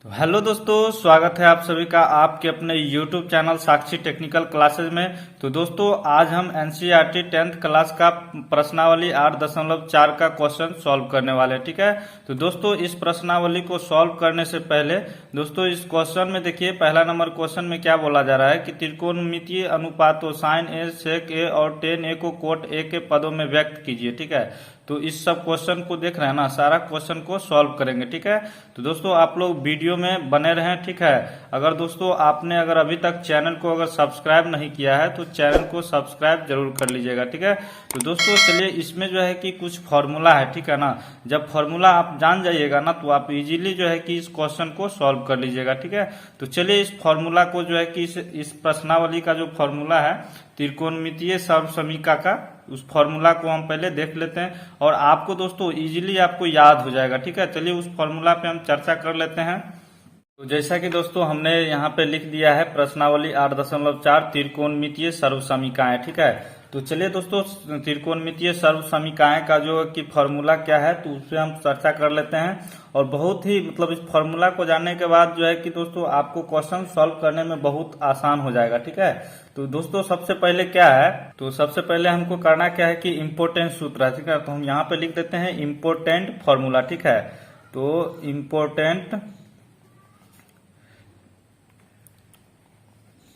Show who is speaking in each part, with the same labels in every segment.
Speaker 1: तो हेलो दोस्तों, स्वागत है आप सभी का आपके अपने YouTube चैनल साक्षी टेक्निकल क्लासेज में। तो दोस्तों आज हम एनसीईआरटी 10th क्लास का प्रश्नावली 8.4 का क्वेश्चन सॉल्व करने वाले हैं। ठीक है, तो दोस्तों इस प्रश्नावली को सॉल्व करने से पहले दोस्तों इस क्वेश्चन में देखिए, पहला नंबर क्वेश्चन में क्या बोला जा रहा है कि त्रिकोणमितीय अनुपातों साइन ए, सेक ए और टेन ए को कोट ए के पदों में व्यक्त कीजिए। ठीक है, तो इस सब क्वेश्चन को देख रहे हैं ना, सारा क्वेश्चन को सॉल्व करेंगे। ठीक है, तो दोस्तों आप लोग वीडियो में बने रहें। ठीक है, अगर दोस्तों आपने अभी तक चैनल को सब्सक्राइब नहीं किया है तो चैनल को सब्सक्राइब जरूर कर लीजिएगा। ठीक है, तो दोस्तों चलिए इसमें जो है कि कुछ फॉर्मूला है। ठीक है ना, जब फॉर्मूला आप जान जाइएगा ना तो आप इजीली जो है कि इस क्वेश्चन को सॉल्व कर लीजिएगा। ठीक है, तो चलिए इस फॉर्मूला को जो है कि इस प्रश्नावली का जो फॉर्मूला है त्रिकोणमितीय सर्वसमीका का, उस फॉर्मूला को हम पहले देख लेते हैं और आपको दोस्तों इजीली आपको याद हो जाएगा। ठीक है, चलिए उस फॉर्मूला पे हम चर्चा कर लेते हैं। तो जैसा कि दोस्तों हमने यहाँ पे लिख दिया है प्रश्नावली 8.4 त्रिकोणमितीय सर्वसमीकाएं। ठीक है, तो चलिए दोस्तों त्रिकोणमितीय सर्वसमीकाएं का जो कि फॉर्मूला क्या है तो उस पर हम चर्चा कर लेते हैं। और बहुत ही इस फॉर्मूला को जानने के बाद जो है कि दोस्तों आपको क्वेश्चन सॉल्व करने में बहुत आसान हो जाएगा। ठीक है, तो दोस्तों सबसे पहले क्या है, तो सबसे पहले हमको करना क्या है कि इम्पोर्टेंट सूत्र है। ठीक है, तो हम यहाँ पे लिख देते हैं इम्पोर्टेंट फॉर्मूला। ठीक है, तो इम्पोर्टेंट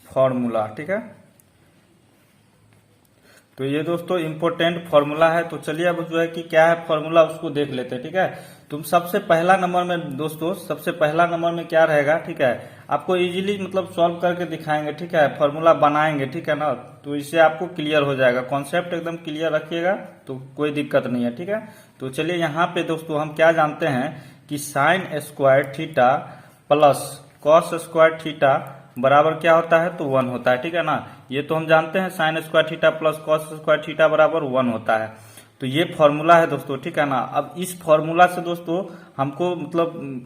Speaker 1: फॉर्मूला। ठीक है, तो ये दोस्तों इम्पोर्टेंट फॉर्मूला है। तो चलिए अब जो है कि क्या है फॉर्मूला उसको देख लेते हैं। ठीक है, तुम सबसे पहला नंबर में दोस्तों सबसे पहला नंबर में क्या रहेगा, ठीक है, आपको इजीली सॉल्व करके दिखाएंगे। ठीक है, फॉर्मूला बनाएंगे। ठीक है ना, तो इससे आपको क्लियर हो जाएगा, कॉन्सेप्ट एकदम क्लियर रखिएगा तो कोई दिक्कत नहीं है। ठीक है, तो चलिए यहाँ पे दोस्तों हम क्या जानते हैं कि sine square theta plus cos square theta बराबर क्या होता है तो 1 होता है। ठीक है ना, ये तो हम जानते हैं sign square theta plus cos square theta बराबर 1 होता है। तो ये फॉर्मूला है दोस्तों। ठीक है ना, अब इस फॉर्मूला से दोस्तों हमको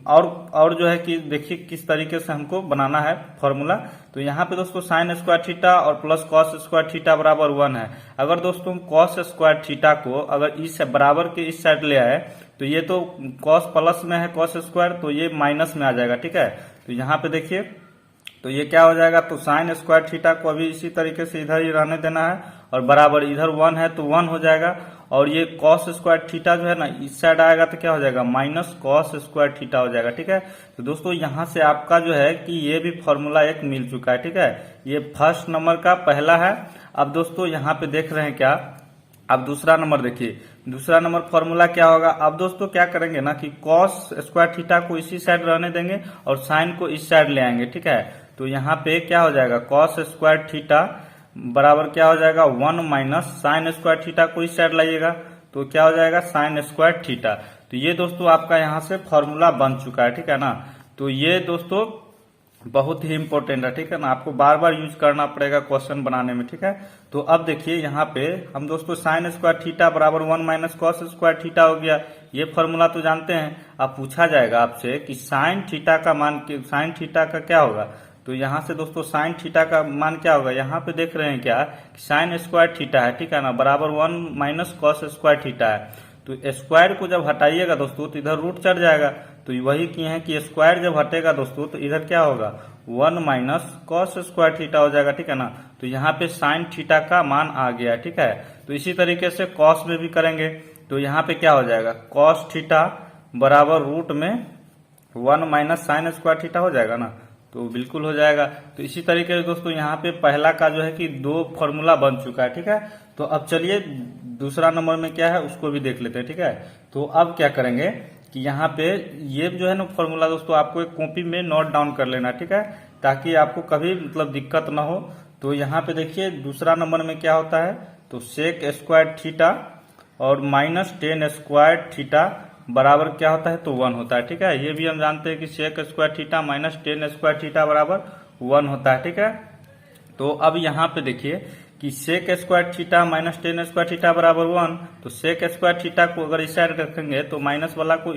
Speaker 1: और जो है कि देखिए किस तरीके से हमको बनाना है फॉर्मूला। तो यहाँ पे दोस्तों साइन स्क्वायर थीटा और प्लस कॉस स्क्वायर थीटा बराबर 1 है। अगर दोस्तों कॉस स्क्वायर थीटा को अगर इस बराबर के इस साइड ले आए तो ये तो कॉस प्लस में है कॉस स्क्वायर, तो ये माइनस में आ जाएगा। ठीक है, तो यहाँ पे देखिए तो ये क्या हो जाएगा, तो साइन स्क्वायर थीटा को अभी इसी तरीके से इधर ही रहने देना है और बराबर इधर 1 है तो 1 हो जाएगा। और ये कॉस स्क्वायर थीटा जो है ना इस साइड आएगा तो क्या हो जाएगा माइनस कॉस स्क्वायर थीटा हो जाएगा। ठीक है, तो दोस्तों यहाँ से आपका जो है कि ये भी फॉर्मूला एक मिल चुका है। ठीक है, ये फर्स्ट नंबर का पहला है। अब दोस्तों यहाँ पे देख रहे हैं क्या, अब दूसरा नंबर देखिए, दूसरा नंबर फॉर्मूला क्या होगा। अब दोस्तों क्या करेंगे ना कि कॉस स्क्वायर थीटा को इसी साइड रहने देंगे और साइन को इस साइड ले आएंगे। ठीक है, तो यहाँ पे क्या हो जाएगा कॉस स्क्वायर थीटा बराबर क्या हो जाएगा 1 माइनस साइन स्क्वायर थीटा को इस साइड लाइएगा तो क्या हो जाएगा साइन स्क्वायर थीटा। तो ये दोस्तों आपका यहाँ से फॉर्मूला बन चुका है। ठीक है ना, तो ये दोस्तों बहुत ही इंपॉर्टेंट है। ठीक है ना, आपको बार बार यूज करना पड़ेगा क्वेश्चन बनाने में। ठीक है, तो अब देखिए यहाँ पे हम दोस्तों साइन स्क्वायर थीटा बराबर 1 माइनस कॉस स्क्वायर थीटा हो गया। ये फॉर्मूला तो जानते हैं। अब पूछा जाएगा आपसे कि साइन थीटा का मान, साइन थीटा का क्या होगा, तो यहाँ से दोस्तों साइन थीटा का मान क्या होगा, यहाँ पे देख रहे हैं क्या कि साइन स्क्वायर थीटा है। ठीक है ना, बराबर 1 माइनस कॉस स्क्वायर थीटा है। तो स्क्वायर को जब हटाइएगा दोस्तों तो इधर रूट चढ़ जाएगा। तो वही किए हैं कि स्क्वायर जब हटेगा दोस्तों तो इधर क्या होगा 1 माइनस कॉस स्क्वायर थीटा हो जाएगा। ठीक है ना, तो यहाँ पे साइन थीटा का मान आ गया। ठीक है, तो इसी तरीके से कॉस में भी करेंगे। तो यहाँ पे क्या हो जाएगा कॉस थीटा बराबर रूट में 1 माइनस साइन स्क्वायर थीटा हो जाएगा ना, तो बिल्कुल हो जाएगा। तो इसी तरीके से दोस्तों यहाँ पे पहला का जो है कि 2 फॉर्मूला बन चुका है। ठीक है, तो अब चलिए दूसरा नंबर में क्या है उसको भी देख लेते हैं। ठीक है, तो अब क्या करेंगे कि यहाँ पे ये जो है ना फॉर्मूला दोस्तों आपको एक कॉपी में नोट डाउन कर लेना। ठीक है, ताकि आपको कभी दिक्कत ना हो। तो यहाँ पे देखिए दूसरा नंबर में क्या होता है, तो सेक स्क्वायर थीटा और माइनस टेन स्क्वायर थीटा बराबर क्या होता है तो 1 होता है। ठीक है, ये भी हम जानते हैं कि sec square theta minus tan square theta बराबर 1 होता है। ठीक है, तो अब यहाँ पे देखिए कि sec square theta minus tan square theta बराबर 1, तो सेक स्क्वायर थीटा को अगर इस साइड रखेंगे तो माइनस वाला को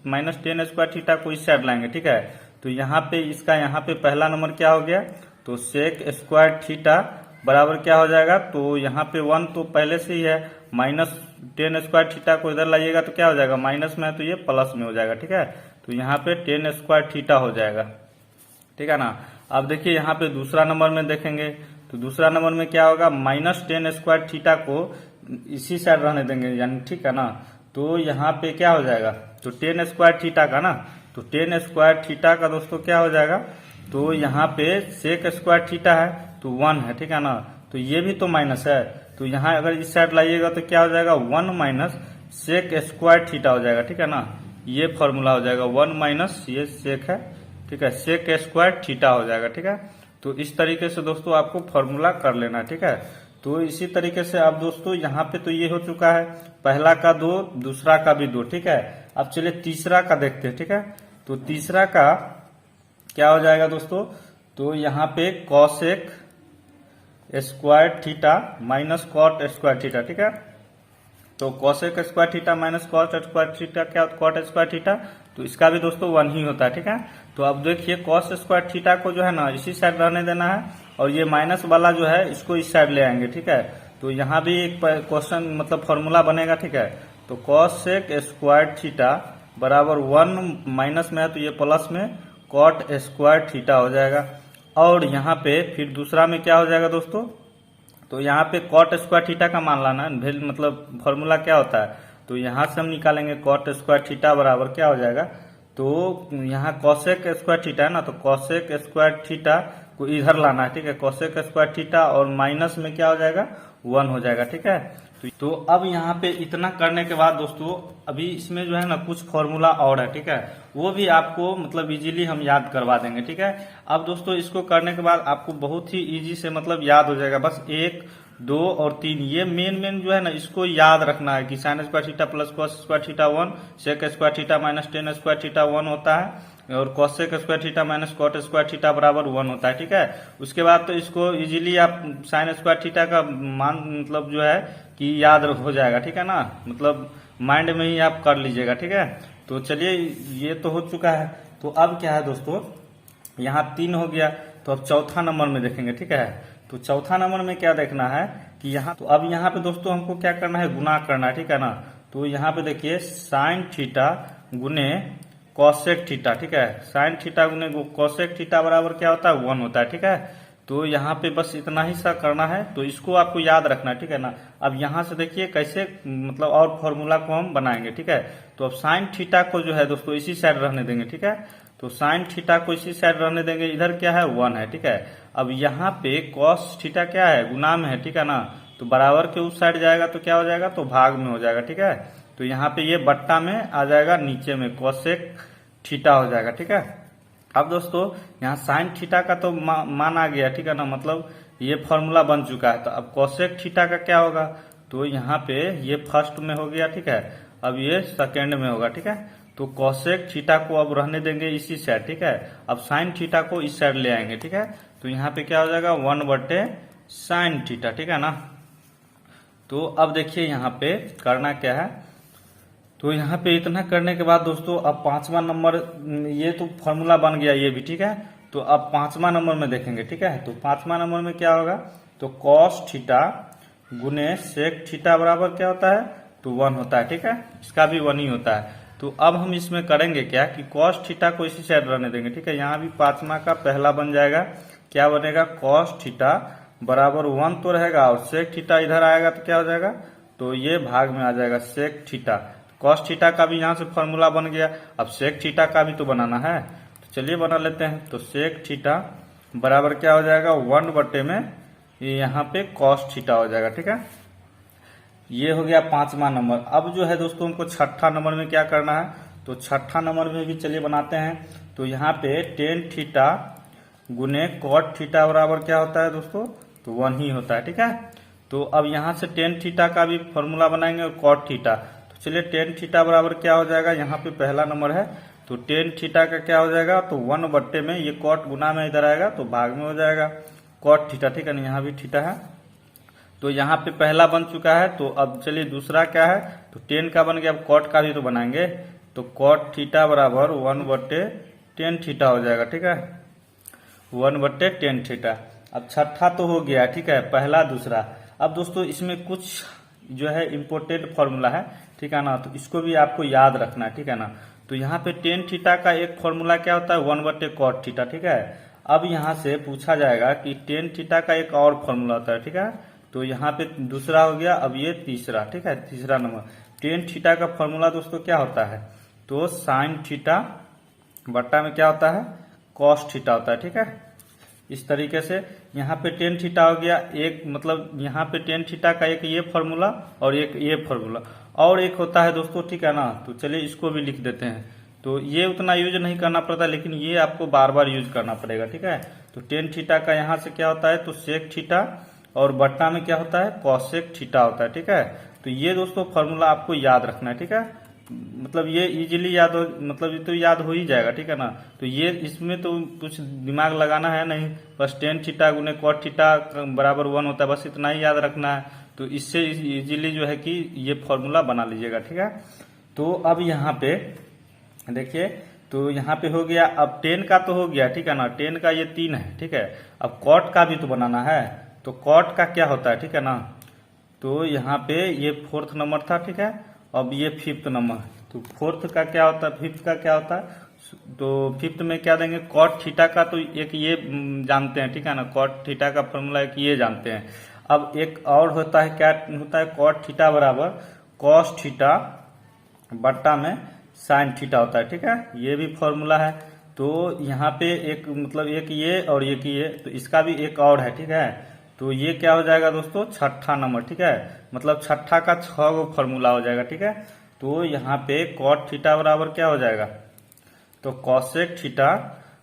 Speaker 1: माइनस टेन स्क्वायर थीटा को इस साइड लाएंगे। ठीक है, तो यहाँ पे इसका यहाँ पे पहला नंबर क्या हो गया, तो सेक स्क्वायर थीटा बराबर क्या हो जाएगा, तो यहाँ पे 1 तो पहले से ही है, माइनस टेन स्क्वायर थीटा को इधर लाइएगा तो क्या हो जाएगा माइनस में है तो ये प्लस में हो जाएगा। ठीक है, तो यहाँ पे टेन स्क्वायर थीटा हो जाएगा, ठीक है ना। अब देखिए यहाँ पे दूसरा नंबर में देखेंगे तो दूसरा नंबर में क्या होगा, माइनस टेन स्क्वायर थीटा को इसी साइड रहने देंगे यानी, ठीक है ना। तो यहाँ पे क्या हो जाएगा, तो टेन स्क्वायर थीटा का ना, तो टेन स्क्वायर थीटा का दोस्तों क्या हो जाएगा, तो यहाँ पे सेक स्क्वायर थीटा है तो 1 है, ठीक है ना। तो ये भी तो माइनस है, तो यहाँ अगर इस साइड लाइएगा तो क्या हो जाएगा, 1 माइनस सेक स्क्वायर थीटा हो जाएगा, ठीक है ना। ये फॉर्मूला हो जाएगा 1 माइनस ये सेक है, ठीक है, सेक स्क्वायर थीटा हो जाएगा, ठीक है। तो इस तरीके से दोस्तों आपको फॉर्मूला कर लेना, ठीक है। तो इसी तरीके से आप दोस्तों यहाँ पे तो ये हो चुका है, पहला का 2, दूसरा का भी 2, ठीक है। अब चलिए तीसरा का देखते हैं, ठीक है। तो तीसरा का क्या हो जाएगा दोस्तों, तो यहाँ पे cosec square theta minus cot square theta, ठीक है। तो cosec square theta minus cot square theta क्या, कॉट स्क्वायर थीटा, तो इसका भी दोस्तों 1 ही होता है, ठीक है। तो अब देखिए कॉस स्क्वायर थीटा को जो है ना इसी साइड रहने देना है, और ये माइनस वाला जो है इसको इस साइड ले आएंगे, ठीक है। तो यहाँ भी एक क्वेश्चन मतलब फॉर्मूला बनेगा, ठीक है। तो कॉसेक स्क्वायर थीटा बराबर 1 माइनस में है तो ये प्लस में कॉट स्क्वायर थीटा हो जाएगा। और यहाँ पे फिर दूसरा में क्या हो जाएगा दोस्तों, तो यहाँ पे कॉट स्क्वायर थीटा का मान लाना है, मतलब फॉर्मूला क्या होता है, तो यहाँ से हम निकालेंगे कॉट स्क्वायर थीटा बराबर क्या हो जाएगा, तो यहाँ कॉसेक स्क्वायर थीटा है ना, तो कॉसेक स्क्वायर थीटा को इधर लाना है, ठीक है। कॉसेक स्क्वायर थीटा और माइनस में क्या हो जाएगा, 1 हो जाएगा, ठीक है। तो अब यहाँ पे इतना करने के बाद दोस्तों अभी इसमें जो है ना कुछ फॉर्मूला और है, ठीक है, वो भी आपको मतलब इजीली हम याद करवा देंगे, ठीक है। अब दोस्तों इसको करने के बाद आपको बहुत ही इजी से मतलब याद हो जाएगा, बस 1, 2 और 3 ये मेन जो है ना इसको याद रखना है कि sine square theta plus cos square theta 1, sec square theta minus tan square theta 1 होता है, और cosec square theta minus cot square theta बराबर 1 होता है, ठीक है। उसके बाद तो इसको इजीली आप साइन स्क्वायर थीटा का मान मतलब जो है कि याद हो जाएगा, ठीक है ना, मतलब माइंड में ही आप कर लीजिएगा, ठीक है। तो चलिए ये तो हो चुका है। तो अब क्या है दोस्तों, यहाँ 3 हो गया, तो अब चौथा नंबर में देखेंगे, ठीक है। तो चौथा नंबर में क्या देखना है कि यहाँ, तो अब यहाँ पे दोस्तों हमको क्या करना है, गुना करना है, ठीक है ना। तो यहाँ पे देखिए साइन थीटा गुने कॉसेक थीटा, ठीक है, साइन थीटा गुने कॉसेक थीटा बराबर क्या होता है, 1 होता है, ठीक है। तो यहाँ पे बस इतना ही सा करना है, तो इसको आपको याद रखना है, ठीक है ना। अब यहाँ से देखिए कैसे मतलब और फॉर्मूला को हम बनाएंगे, ठीक है। तो अब साइन थीटा को जो है दोस्तों इसी साइड रहने देंगे, ठीक है। तो साइन थीटा को इसी साइड रहने देंगे, इधर क्या है 1 है, ठीक है। अब यहाँ पे कॉस थीटा क्या है, गुना में है, ठीक है ना, तो बराबर के उस साइड जाएगा तो क्या हो जाएगा, तो भाग में हो जाएगा, ठीक है। तो यहाँ पे ये बट्टा में आ जाएगा, नीचे में कॉसेक थीटा हो जाएगा, ठीक है। अब दोस्तों यहाँ साइन थीटा का तो मान आ गया, ठीक है ना, मतलब ये फॉर्मूला बन चुका है। तो अब कॉसेक थीटा का क्या होगा, तो यहाँ पे ये फर्स्ट में हो गया, ठीक है, अब ये सेकेंड में होगा, ठीक है। तो कॉसेक थीटा को अब रहने देंगे इसी साइड, ठीक है। अब साइन थीटा को इस साइड ले आएंगे, ठीक है। तो यहाँ पे क्या हो जाएगा, 1/sin थीटा, ठीक है ना। तो अब देखिए यहाँ पे करना क्या है, तो यहाँ पे इतना करने के बाद दोस्तों अब 5वां नंबर, ये तो फॉर्मूला बन गया ये भी, ठीक है। तो अब 5वां नंबर में देखेंगे, ठीक है। तो 5वां नंबर में क्या होगा, तो कॉस थीटा गुने सेक थीटा बराबर क्या होता है, तो 1 होता है, ठीक है। इसका भी 1 ही होता है। तो अब हम इसमें करेंगे क्या कि कॉस थीटा को इसी साइड रहने देंगे, ठीक है। यहाँ भी 5वां का पहला बन जाएगा, क्या बनेगा, कॉस थीटा बराबर 1 तो रहेगा, और सेक थीटा इधर आएगा तो क्या हो जाएगा, तो ये भाग में आ जाएगा सेक थीटा। कॉस थीटा का भी यहाँ से फॉर्मूला बन गया, अब सेक थीटा का भी तो बनाना है, तो चलिए बना लेते हैं। तो सेक थीटा बराबर क्या हो जाएगा, 1 में यहाँ पे कॉस थीटा हो जाएगा, ठीक है। ये हो गया 5वां नंबर। अब जो है दोस्तों हमको 6ठा नंबर में क्या करना है, तो 6ठा नंबर में भी चलिए बनाते हैं। तो यहाँ पे टेन थीटा गुने कॉट थीटा बराबर क्या होता है दोस्तों, तो 1 ही होता है, ठीक है। तो अब यहाँ से टेन थीटा का भी फॉर्मूला बनाएंगे और कॉट थीटा, तो चलिए टेन थीटा बराबर क्या हो जाएगा, यहाँ पे पहला नंबर है, तो टेन थीटा का क्या हो जाएगा, तो 1 में ये कॉट गुना में इधर आएगा तो भाग में हो जाएगा कॉट थीटा, ठीक है ना, यहाँ भी थीटा है। तो यहाँ पे पहला बन चुका है। तो अब चलिए दूसरा क्या है, तो टेन का बन गया, अब कॉट का भी तो बनाएंगे। तो कॉट थीटा बराबर 1/10 थीटा हो जाएगा, ठीक है, 1/10 थीटा। अब 6ठा तो हो गया, ठीक है, पहला दूसरा। अब दोस्तों इसमें कुछ जो है इम्पोर्टेंट फॉर्मूला है, ठीक है ना, तो इसको भी आपको याद रखना है, ठीक है ना। तो यहाँ पे टेन थीटा का एक फॉर्मूला क्या होता है, 1/cot थीटा, ठीक है। अब यहाँ से पूछा जाएगा कि टेन थीटा का एक और फॉर्मूला होता है, ठीक है। तो यहाँ पे दूसरा हो गया, अब ये तीसरा, ठीक है, तीसरा नंबर। टेन थीटा का फॉर्मूला दोस्तों क्या होता है, तो साइन थीटा बट्टा में क्या होता है, कॉस थीटा होता है, ठीक है। इस तरीके से यहाँ पे टेन थीटा हो गया एक, मतलब यहाँ पे टेन थीटा का एक ये फॉर्मूला और एक ये फॉर्मूला, और एक होता है दोस्तों, ठीक है ना। तो चलिए इसको भी लिख देते हैं। तो ये उतना यूज नहीं करना पड़ता, लेकिन ये आपको बार बार यूज करना पड़ेगा, ठीक है। तो टेन थीटा का यहाँ से क्या होता है, तो सेक थीटा, और बट्टा में क्या होता है, कॉसेक थीटा होता है, ठीक है। तो ये दोस्तों फॉर्मूला आपको याद रखना है, ठीक है। मतलब ये इजीली याद हो, मतलब ये तो याद हो ही जाएगा, ठीक है ना। तो ये इसमें तो कुछ दिमाग लगाना है नहीं, बस टेन थीटा गुने कॉट थीटा बराबर 1 होता है, बस इतना ही याद रखना है। तो इससे इजीली जो है कि ये फॉर्मूला बना लीजिएगा, ठीक है। तो अब यहाँ पे देखिए, तो यहाँ पे हो गया, अब टेन का तो हो गया, ठीक है ना, टेन का ये 3 है, ठीक है। अब कॉट का भी तो बनाना है, तो कॉट का क्या होता है, ठीक है ना। तो यहाँ पे ये 4th नंबर था, ठीक है। अब ये 5th नंबर, तो 4th का क्या होता है, 5th का क्या होता है, तो 5th में क्या देंगे, कॉट थीटा का तो एक ये जानते हैं, ठीक है ना, कॉट थीटा का फॉर्मूला एक ये जानते हैं। अब एक और होता है, क्या होता है, कॉट थीटा बराबर कॉस थीटा बट्टा में साइन थीटा होता है, ठीक है। ये भी फॉर्मूला है। तो यहाँ पे एक, मतलब एक ये और एक ये, तो इसका भी एक और है, ठीक है। तो ये क्या हो जाएगा दोस्तों, 6ठा नंबर, ठीक है। मतलब 6ठा का 6 गो फॉर्मूला हो जाएगा, ठीक है। तो यहाँ पे कॉट थीटा बराबर क्या हो जाएगा, तो कॉसेक थीटा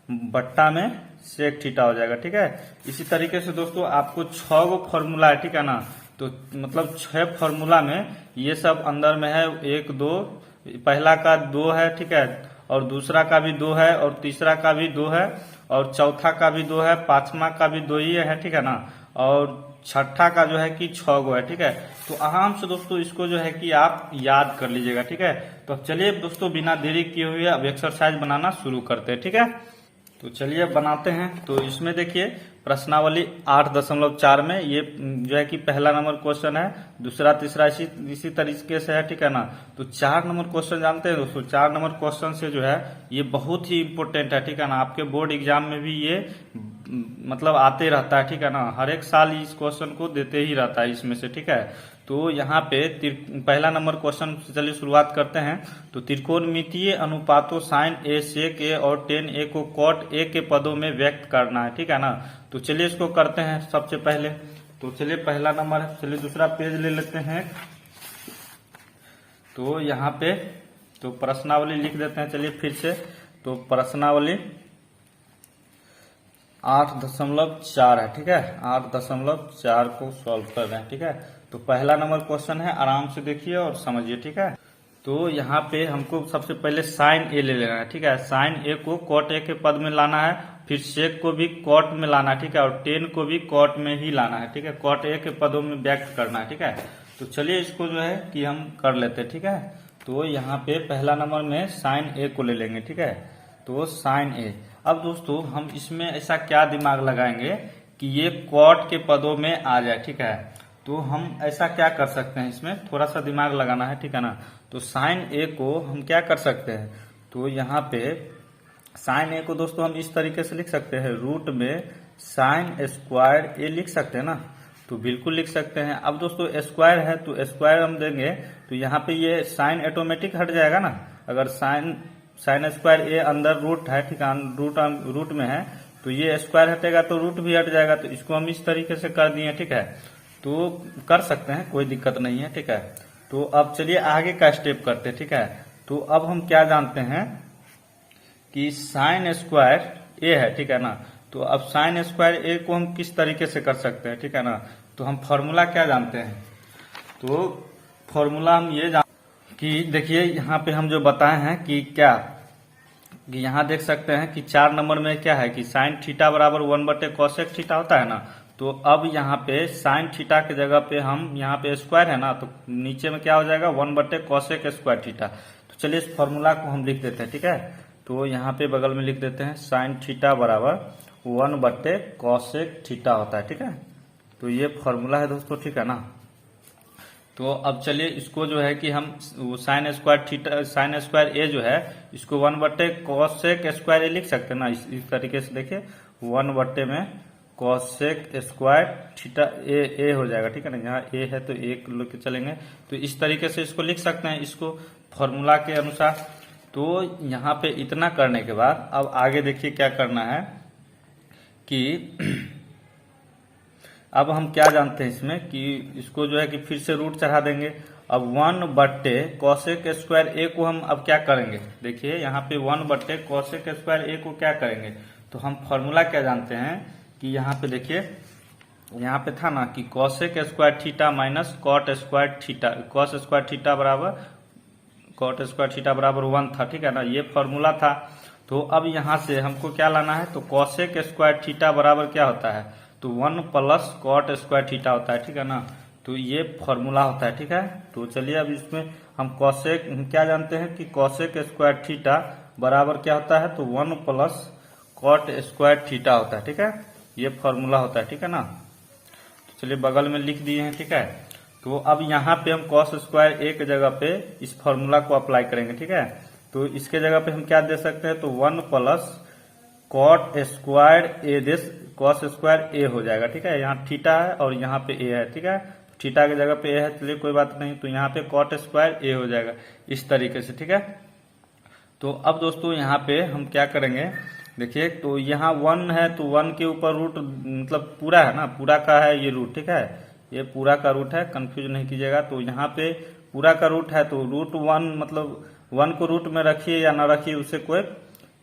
Speaker 1: बट्टा में सेक थीटा हो जाएगा, ठीक है। इसी तरीके से दोस्तों आपको 6 गो फॉर्मूला है, ठीक है ना। तो मतलब 6 फॉर्मूला में ये सब अंदर में है, 1 2, पहला का 2 है, ठीक है, और दूसरा का भी 2 है, और तीसरा का भी 2 है, और चौथा का भी 2 है, पांचवा का भी 2 ही है, ठीक है ना, और छठा का जो है कि 6 गो है, ठीक है। तो आराम से दोस्तों इसको जो है कि आप याद कर लीजिएगा, ठीक है। तो अब चलिए दोस्तों बिना देरी किए हुए अब एक्सरसाइज बनाना शुरू करते हैं, ठीक है। तो चलिए बनाते हैं। तो इसमें देखिए प्रश्नावली 8.4 में ये जो है कि पहला नंबर क्वेश्चन है, दूसरा तीसरा इसी तरीके से है, ठीक है ना। तो 4 नंबर क्वेश्चन जानते हैं दोस्तों, 4 नंबर क्वेश्चन से जो है ये बहुत ही इंपॉर्टेंट है, ठीक है ना। आपके बोर्ड एग्जाम में भी ये मतलब आते रहता है, ठीक है ना, हर एक साल इस क्वेश्चन को देते ही रहता है इसमें से, ठीक है। तो यहाँ पे पहला नंबर क्वेश्चन से चलिए शुरुआत करते हैं। तो त्रिकोणमितीय अनुपातों साइन ए सेक ए और टेन ए को कॉट ए के पदों में व्यक्त करना है, ठीक है ना। तो चलिए इसको करते हैं सबसे पहले। तो चलिए पहला नंबर है, चलिए दूसरा पेज ले लेते हैं। तो यहाँ पे तो प्रश्नावली लिख देते हैं, चलिए फिर से। तो प्रश्नावली 8.4 है, ठीक है, 8.4 को सॉल्व कर रहे हैं, ठीक है। तो पहला नंबर क्वेश्चन है, आराम से देखिए और समझिए, ठीक है। तो यहाँ पे हमको सबसे पहले साइन ए ले लेना है, ठीक है। साइन ए को कॉट ए के पद में लाना है, फिर सेक को भी कॉट में लाना है, ठीक है, और टेन को भी कॉट में ही लाना है, ठीक है। कॉट ए के पदों में व्यक्त करना है, ठीक है। तो चलिए इसको जो है कि हम कर लेते हैं, ठीक है। तो यहाँ पे पहला नंबर में साइन ए को ले लेंगे, ठीक है। तो साइन ए, अब दोस्तों हम इसमें ऐसा क्या दिमाग लगाएंगे कि ये कॉट के पदों में आ जाए, ठीक है। तो हम ऐसा क्या कर सकते हैं, इसमें थोड़ा सा दिमाग लगाना है, ठीक है ना। तो साइन ए को हम क्या कर सकते हैं, तो यहाँ पे साइन ए को दोस्तों हम इस तरीके से लिख सकते हैं, रूट में साइन स्क्वायर ए लिख सकते हैं ना। तो बिल्कुल लिख सकते हैं। अब दोस्तों स्क्वायर है तो स्क्वायर हम देंगे, तो यहाँ पे ये साइन ऑटोमेटिक हट जाएगा ना। अगर साइन स्क्वायर ए अंदर रूट है, ठीक है, रूट में है, तो ये स्क्वायर हटेगा तो रूट भी हट जाएगा। तो इसको हम इस तरीके से कर दिए, ठीक है। तो कर सकते हैं, कोई दिक्कत नहीं है, ठीक है। तो अब चलिए आगे का स्टेप करते हैं, ठीक है। तो अब हम क्या जानते हैं कि साइन स्क्वायर ए है, ठीक है ना। तो अब साइन स्क्वायर ए को हम किस तरीके से कर सकते हैं, ठीक है ना। तो हम फॉर्मूला क्या जानते हैं, तो फॉर्मूला हम ये कि देखिए यहाँ पे हम जो बताए हैं कि क्या, कि यहाँ देख सकते हैं कि 4 नंबर में क्या है कि साइन थीटा बराबर 1/cosec थीटा होता है ना। तो अब यहाँ पे साइन थीटा के जगह पे हम यहाँ पे स्क्वायर है ना, तो नीचे में क्या हो जाएगा 1/cosec स्क्वायर थीटा। तो चलिए इस फॉर्मूला को हम लिख देते हैं, ठीक है। तो यहाँ पे बगल में लिख देते हैं साइन थीटा बराबर 1/cosec थीटा होता है, ठीक है। तो ये फॉर्मूला है दोस्तों, ठीक है ना। तो अब चलिए इसको जो है कि हम sine square theta sine square A जो है इसको 1/cos स्क्वायर ए लिख सकते हैं ना। इस तरीके से देखिए 1 में कॉसेक स्क्वायर थीटा ए हो जाएगा, ठीक है ना। यहाँ ए है तो एक लेके चलेंगे, तो इस तरीके से इसको लिख सकते हैं इसको फॉर्मूला के अनुसार। तो यहाँ पे इतना करने के बाद अब आगे देखिए क्या करना है कि अब हम क्या जानते हैं इसमें कि इसको जो है कि फिर से रूट चढ़ा देंगे। अब 1/cosec स्क्वायर ए को हम अब क्या करेंगे, देखिए यहाँ पे 1/cosec स्क्वायर ए को क्या करेंगे, तो हम फॉर्मूला क्या जानते हैं कि यहाँ पे देखिए यहाँ पे था ना कि cosec square theta minus cot square theta, cos square theta बराबर कॉट स्क्वायर थीटा बराबर 1 था, ठीक है ना। ये फॉर्मूला था। तो अब यहाँ से हमको क्या लाना है, तो cosec स्क्वायर थीटा बराबर क्या होता है, तो 1 + कॉट स्क्वायर थीटा होता है, ठीक है ना। तो ये फॉर्मूला होता है, ठीक है। तो चलिए अब इसमें हम कॉसेक क्या जानते हैं कि cosec स्क्वायर थीटा बराबर क्या होता है, तो 1 + कॉट स्क्वायर थीटा होता है, ठीक है। ये फॉर्मूला होता है, ठीक है ना। तो चलिए बगल में लिख दिए हैं, ठीक है। तो अब यहाँ पे हम कॉस स्क्वायर ए की जगह पे इस फॉर्मूला को अप्लाई करेंगे, ठीक है। तो इसके जगह पे हम क्या दे सकते हैं, तो 1 + cot square A this cos square A हो जाएगा, ठीक है। यहाँ थीटा है और यहाँ पे ए है, ठीक है। थीटा की जगह पे ए है, चलिए कोई बात नहीं, तो यहाँ पे कॉट स्क्वायर ए हो जाएगा इस तरीके से, ठीक है। तो अब दोस्तों यहाँ पे हम क्या करेंगे, देखिए तो यहाँ 1 है तो 1 के ऊपर रूट मतलब पूरा है ना, पूरा का है ये रूट, ठीक है। ये पूरा का रूट है, कंफ्यूज नहीं कीजिएगा। तो यहाँ पे पूरा का रूट है तो √1 मतलब 1 को रूट में रखिए या ना रखिए उससे कोई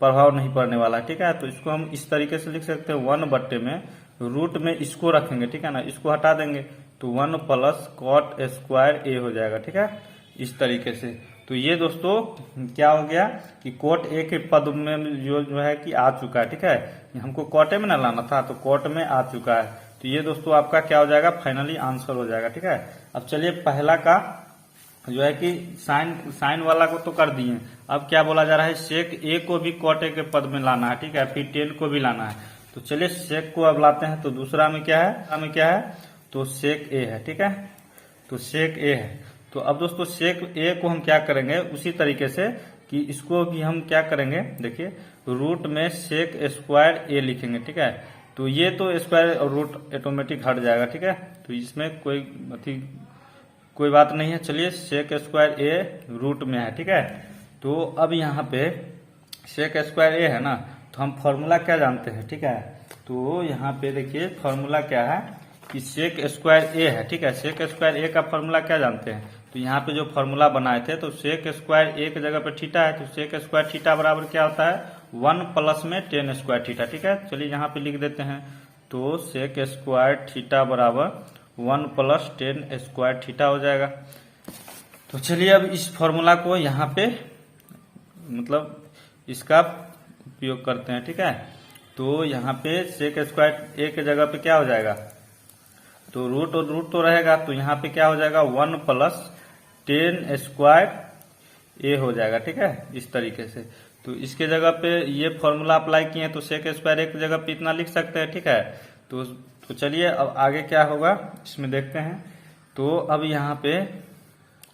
Speaker 1: प्रभाव नहीं पड़ने वाला, ठीक है। तो इसको हम इस तरीके से लिख सकते हैं 1 में रूट में इसको रखेंगे, ठीक है ना, इसको हटा देंगे तो 1 + कॉट स्क्वायर ए हो जाएगा, ठीक है, इस तरीके से। तो ये दोस्तों क्या हो गया कि कॉट ए के पद में जो है कि आ चुका है, ठीक है। हमको कॉटे में ना लाना था तो कॉट में आ चुका है। तो ये दोस्तों आपका क्या हो जाएगा, फाइनली आंसर हो जाएगा, ठीक है। अब चलिए पहला का जो है कि साइन वाला को तो कर दिए, अब क्या बोला जा रहा है, सेक ए को भी कॉट ए के पद में लाना है, ठीक है, फिर टेन को भी लाना है। तो चलिए सेक को अब लाते हैं। तो दूसरा में क्या है, तो सेक ए है, ठीक है। तो सेक ए है। तो अब दोस्तों सेक ए को हम क्या करेंगे उसी तरीके से कि इसको भी हम क्या करेंगे, देखिए रूट में सेक स्क्वायर ए लिखेंगे, ठीक है। तो ये तो स्क्वायर और रूट ऑटोमेटिक हट जाएगा, ठीक है। तो इसमें कोई बात नहीं है। चलिए सेक स्क्वायर ए रूट में है, ठीक है। तो अब यहाँ पे सेक स्क्वायर ए है ना, तो हम फॉर्मूला क्या जानते हैं, ठीक है। तो यहाँ पे देखिए फॉर्मूला क्या है कि सेक स्क्वायर ए है, ठीक है। सेक स्क्वायर ए का फॉर्मूला क्या जानते हैं, तो यहाँ पे जो फॉर्मूला बनाए थे तो सेक स्क्वायर ए की जगह पे थीटा है, तो सेक स्क्वायर थीटा बराबर क्या होता है, 1 + में टेन स्क्वायर थीटा, ठीक है। चलिए यहाँ पे लिख देते हैं। तो सेक स्क्वायर थीटा बराबर 1 + टेन स्क्वायर थीटा हो जाएगा। तो चलिए अब इस फॉर्मूला को यहाँ पे मतलब इसका उपयोग करते हैं, ठीक है। तो यहाँ पे सेक स्क्वायर ए की जगह पे क्या हो जाएगा, तो रूट और रूट तो रहेगा, तो यहाँ पे क्या हो जाएगा 1 + टेन स्क्वायर ए हो जाएगा, ठीक है, इस तरीके से। तो इसके जगह पे ये फॉर्मूला अप्लाई किए तो सेक स्क्वायर ए की जगह पे इतना लिख सकते हैं, ठीक है। तो चलिए अब आगे क्या होगा इसमें देखते हैं। तो अब यहाँ पे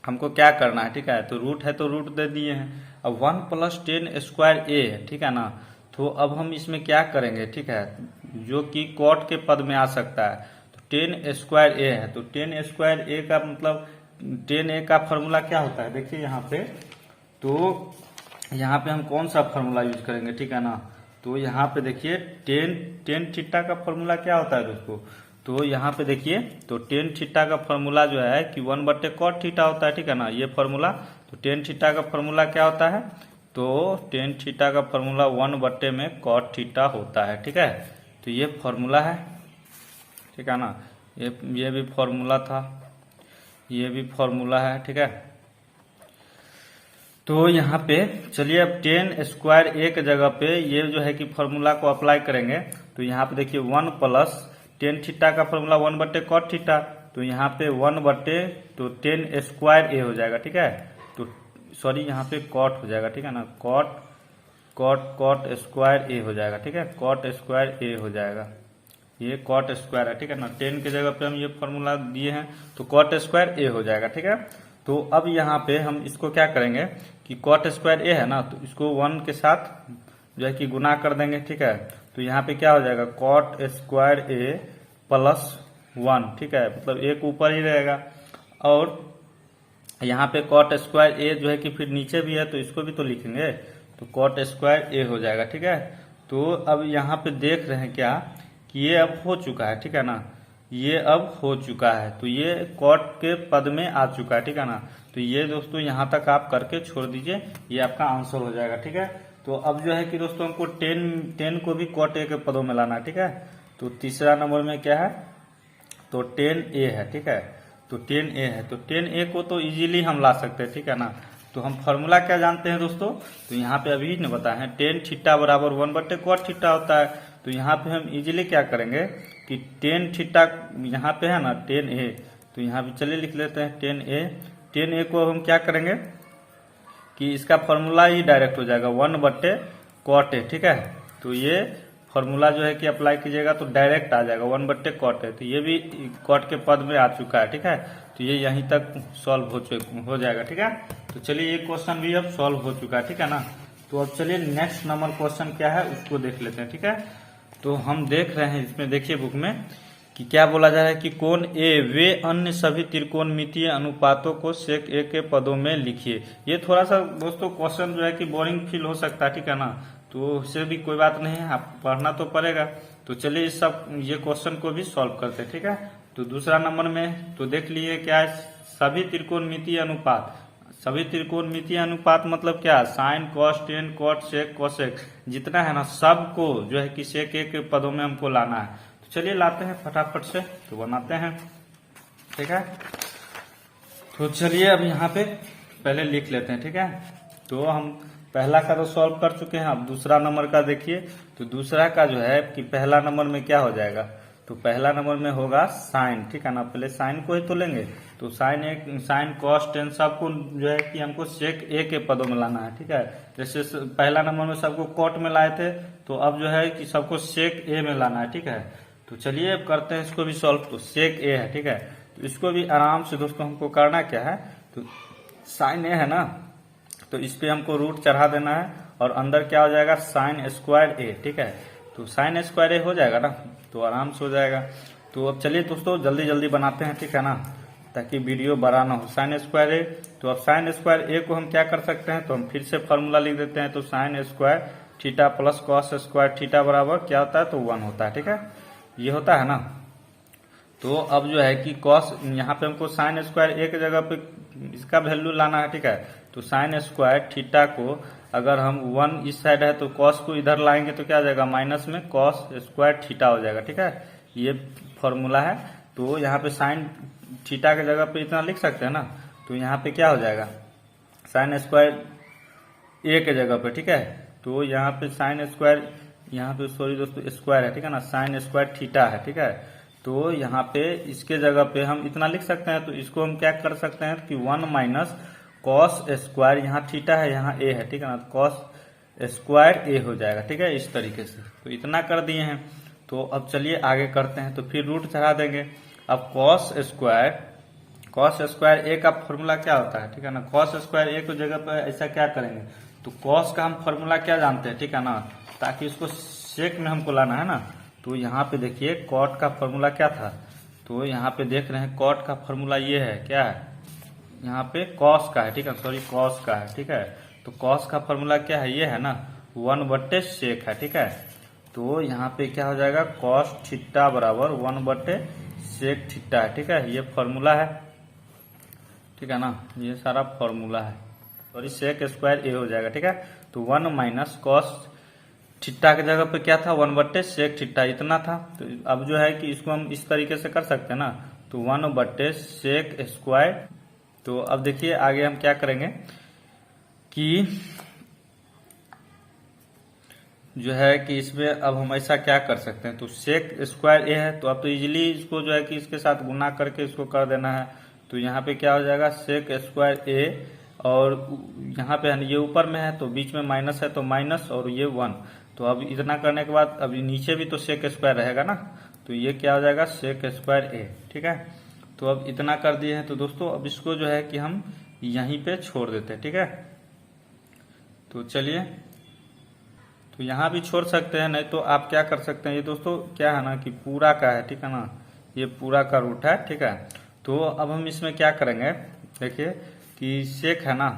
Speaker 1: हमको क्या करना है, ठीक है। तो रूट है तो रूट दे दिए हैं। अब 1 + टेन स्क्वायर ए है, ठीक है ना। तो अब हम इसमें क्या करेंगे, ठीक है, जो कि कॉट के पद में आ सकता है। तो टेन स्क्वायर ए है, तो टेन स्क्वायर ए का मतलब टेन ए का फॉर्मूला क्या होता है, देखिए यहाँ पे। तो यहाँ पे हम कौन सा फॉर्मूला यूज करेंगे, ठीक है ना। तो यहाँ पे देखिए टेन थीटा का फॉर्मूला क्या होता है दोस्तों, तो यहाँ पे देखिए तो टेन थीटा का फॉर्मूला जो है कि 1/cot थीटा होता है, ठीक है ना, ये फॉर्मूला। तो टेन थीटा का फॉर्मूला क्या होता है, तो टेन थीटा का फॉर्मूला 1 में cot थीटा होता है, ठीक है। तो ये फॉर्मूला है, ठीक है ना। ये भी फॉर्मूला था, ये भी फॉर्मूला है, ठीक है। तो यहाँ पे चलिए अब टेन स्क्वायर ए के जगह पे ये जो है कि फॉर्मूला को अप्लाई करेंगे। तो यहाँ पे देखिए 1 + टेन थीटा का फॉर्मूला 1/cot थीटा, तो यहाँ पे 1 / टेन स्क्वायर ए हो जाएगा, ठीक है। तो सॉरी यहाँ पे कॉट हो जाएगा, ठीक है ना, कॉट स्क्वायर ए हो जाएगा, ठीक है, कॉट स्क्वायर ए हो जाएगा, ये कॉट स्क्वायर है, ठीक है ना। 10 की जगह पे हम ये फॉर्मूला दिए हैं तो कॉट स्क्वायर ए हो जाएगा, ठीक है। तो अब यहाँ पे हम इसको क्या करेंगे कि कॉट स्क्वायर ए है ना, तो इसको 1 के साथ जो है कि गुना कर देंगे, ठीक है। तो यहाँ पे क्या हो जाएगा कॉट स्क्वायर ए प्लस 1, ठीक है, मतलब एक ऊपर ही रहेगा। और यहाँ पे कॉट स्क्वायर ए जो है कि फिर नीचे भी है तो इसको भी तो लिखेंगे, तो कॉट स्क्वायर ए हो जाएगा, ठीक है। तो अब यहाँ पे देख रहे हैं क्या कि ये अब हो चुका है, ठीक है ना, ये अब हो चुका है, तो ये कॉट के पद में आ चुका है, ठीक है ना। तो ये दोस्तों यहाँ तक आप करके छोड़ दीजिए, ये आपका आंसर हो जाएगा, ठीक है। तो अब जो है कि दोस्तों हमको 10 को भी कॉट ए के पदों में लाना है, ठीक है। तो तीसरा नंबर में क्या है, तो 10a है, ठीक है। तो 10a है, तो 10a को तो इजीली हम ला सकते हैं, ठीक है ना। तो हम फॉर्मूला क्या जानते हैं दोस्तों, तो यहाँ पे अभी ने बताया है टेन थीटा बराबर 1/cot थीटा होता है। तो यहाँ पे हम इजीली क्या करेंगे कि 10 थीटा यहाँ पे है ना 10a, तो यहाँ पे चलिए लिख लेते हैं 10a को हम क्या करेंगे कि इसका फॉर्मूला ही डायरेक्ट हो जाएगा 1/cot a, ठीक है। तो ये फॉर्मूला जो है कि अप्लाई कीजिएगा तो डायरेक्ट आ जाएगा 1/cot a, तो ये भी कॉट के पद में आ चुका है, ठीक है। तो ये यहीं तक सॉल्व हो जाएगा, ठीक है। तो चलिए ये क्वेश्चन भी अब सॉल्व हो चुका है, ठीक है ना। तो अब चलिए नेक्स्ट नंबर क्वेश्चन क्या है उसको देख लेते हैं, ठीक है। तो हम देख रहे हैं इसमें, देखिए बुक में कि क्या बोला जा रहा है कि कोण ए वे अन्य सभी त्रिकोणमितीय अनुपातों को सेक ए के पदों में लिखिए। ये थोड़ा सा दोस्तों क्वेश्चन जो है कि बोरिंग फील हो सकता है, ठीक है ना, तो उससे भी कोई बात नहीं है, आप पढ़ना तो पड़ेगा। तो चलिए इस सब ये क्वेश्चन को भी सॉल्व करते हैं, ठीक है। तो दूसरा नंबर में तो देख लिए क्या है, सभी त्रिकोणमितीय अनुपात। सभी त्रिकोणमितीय अनुपात मतलब क्या, sine cos tan cot sec cosec जितना है ना सबको जो है कि सेक ए के पदों में हमको लाना है। तो चलिए लाते हैं फटाफट से, तो बनाते हैं, ठीक है। तो चलिए अब यहाँ पे पहले लिख लेते हैं, ठीक है। तो हम पहला का तो सॉल्व कर चुके हैं, अब दूसरा नंबर का देखिए। तो दूसरा का जो है कि पहला नंबर में क्या हो जाएगा, तो पहला नंबर में होगा साइन, ठीक है ना। पहले साइन को ही तो लेंगे, तो साइन कॉस टेन सबको जो है कि हमको सेक ए के पदों में लाना है, ठीक है। जैसे पहला नंबर में सबको कॉट में लाए थे, तो अब जो है कि सबको सेक ए में लाना है, ठीक है। तो चलिए अब करते हैं इसको भी सॉल्व। तो सेक ए है, ठीक है, तो इसको भी आराम से दोस्तों हमको करना क्या है, तो साइन ए है ना, तो इस पे हमको रूट चढ़ा देना है और अंदर क्या हो जाएगा साइन स्क्वायर ए, ठीक है। तो साइन स्क्वायर ए हो जाएगा ना, तो आराम से हो जाएगा। तो अब चलिए दोस्तों जल्दी जल्दी बनाते हैं, ठीक है ना, ताकि वीडियो बड़ा ना हो। साइन स्क्वायर ए, तो अब साइन स्क्वायर ए को हम क्या कर सकते हैं, तो हम फिर से फॉर्मूला लिख देते हैं। तो sign square theta plus cos square theta बराबर क्या होता है, तो 1 होता है, ठीक है, ये होता है ना। तो अब जो है कि कॉस यहाँ पे हमको साइन स्क्वायर ए की जगह पे इसका वैल्यू लाना है, ठीक है। तो साइन स्क्वायर थीटा को अगर हम 1 इस साइड है तो कॉस को इधर लाएंगे तो क्या हो जाएगा माइनस में कॉस स्क्वायर थीटा हो जाएगा, ठीक है, ये फॉर्मूला है। तो यहाँ पे साइन थीटा की जगह पे इतना लिख सकते हैं ना, तो यहाँ पे क्या हो जाएगा साइन स्क्वायर ए के जगह पे, ठीक है। तो यहाँ पे साइन स्क्वायर, यहाँ पे सॉरी दोस्तों स्क्वायर है, ठीक है ना, साइन स्क्वायर थीटा है, ठीक है। तो यहाँ पे इसके जगह पे हम इतना लिख सकते हैं, तो इसको हम क्या कर सकते हैं कि 1 माइनस कॉस स्क्वायर, यहाँ थीटा है यहाँ ए है, ठीक है ना, कॉस स्क्वायर ए हो जाएगा, ठीक है, इस तरीके से। तो इतना कर दिए हैं, तो अब चलिए आगे करते हैं। तो फिर रूट चढ़ा देंगे। अब कॉस स्क्वायर ए का फॉर्मूला क्या होता है, ठीक है ना, कॉस स्क्वायर ए की जगह पर ऐसा क्या करेंगे, तो कॉस का हम फॉर्मूला क्या जानते हैं, ठीक है ना, ताकि इसको सेक में हमको लाना है ना। तो यहाँ पे देखिए कॉट का फॉर्मूला क्या था, तो यहाँ पे देख रहे हैं कॉट का फॉर्मूला ये है, क्या है, यहाँ पे कॉस का है, ठीक है, सॉरी कॉस का है, ठीक है। तो कॉस का फॉर्मूला क्या है, ये है ना 1/सेक है, ठीक है। तो यहाँ पे क्या हो जाएगा कॉस थीटा बराबर 1/सेक थीटा है, ठीक है, ये फॉर्मूला है, ठीक है ना, ये सारा फॉर्मूला है। सॉरी सेक स्क्वायर ए हो जाएगा, ठीक है। तो 1 माइनस कॉस थीटा की जगह पे क्या था 1/सेक थीटा इतना था। तो अब जो है कि इसको हम इस तरीके से कर सकते हैं ना, तो 1/सेक स्क्वायर। तो अब देखिए आगे हम क्या करेंगे कि जो है कि इसमें अब हम ऐसा क्या कर सकते हैं, तो सेक स्क्वायर ए है, तो अब तो इजीली इसको जो है कि इसके साथ गुना करके इसको कर देना है। तो यहाँ पे क्या हो जाएगा सेक स्क्वायर ए, और यहाँ पे ये ऊपर में है तो बीच में माइनस है तो माइनस और ये 1। तो अब इतना करने के बाद अब नीचे भी तो सेक स्क्वायर रहेगा ना, तो ये क्या हो जाएगा सेक स्क्वायर ए, ठीक है। तो अब इतना कर दिए हैं तो दोस्तों अब इसको जो है कि हम यहीं पे छोड़ देते हैं, ठीक है। तो चलिए, तो यहाँ भी छोड़ सकते हैं, नहीं तो आप क्या कर सकते हैं, ये दोस्तों क्या है ना कि पूरा का है, ठीक है ना, ये पूरा का रूट है, ठीक है। तो अब हम इसमें क्या करेंगे, देखिए कि सेक है ना,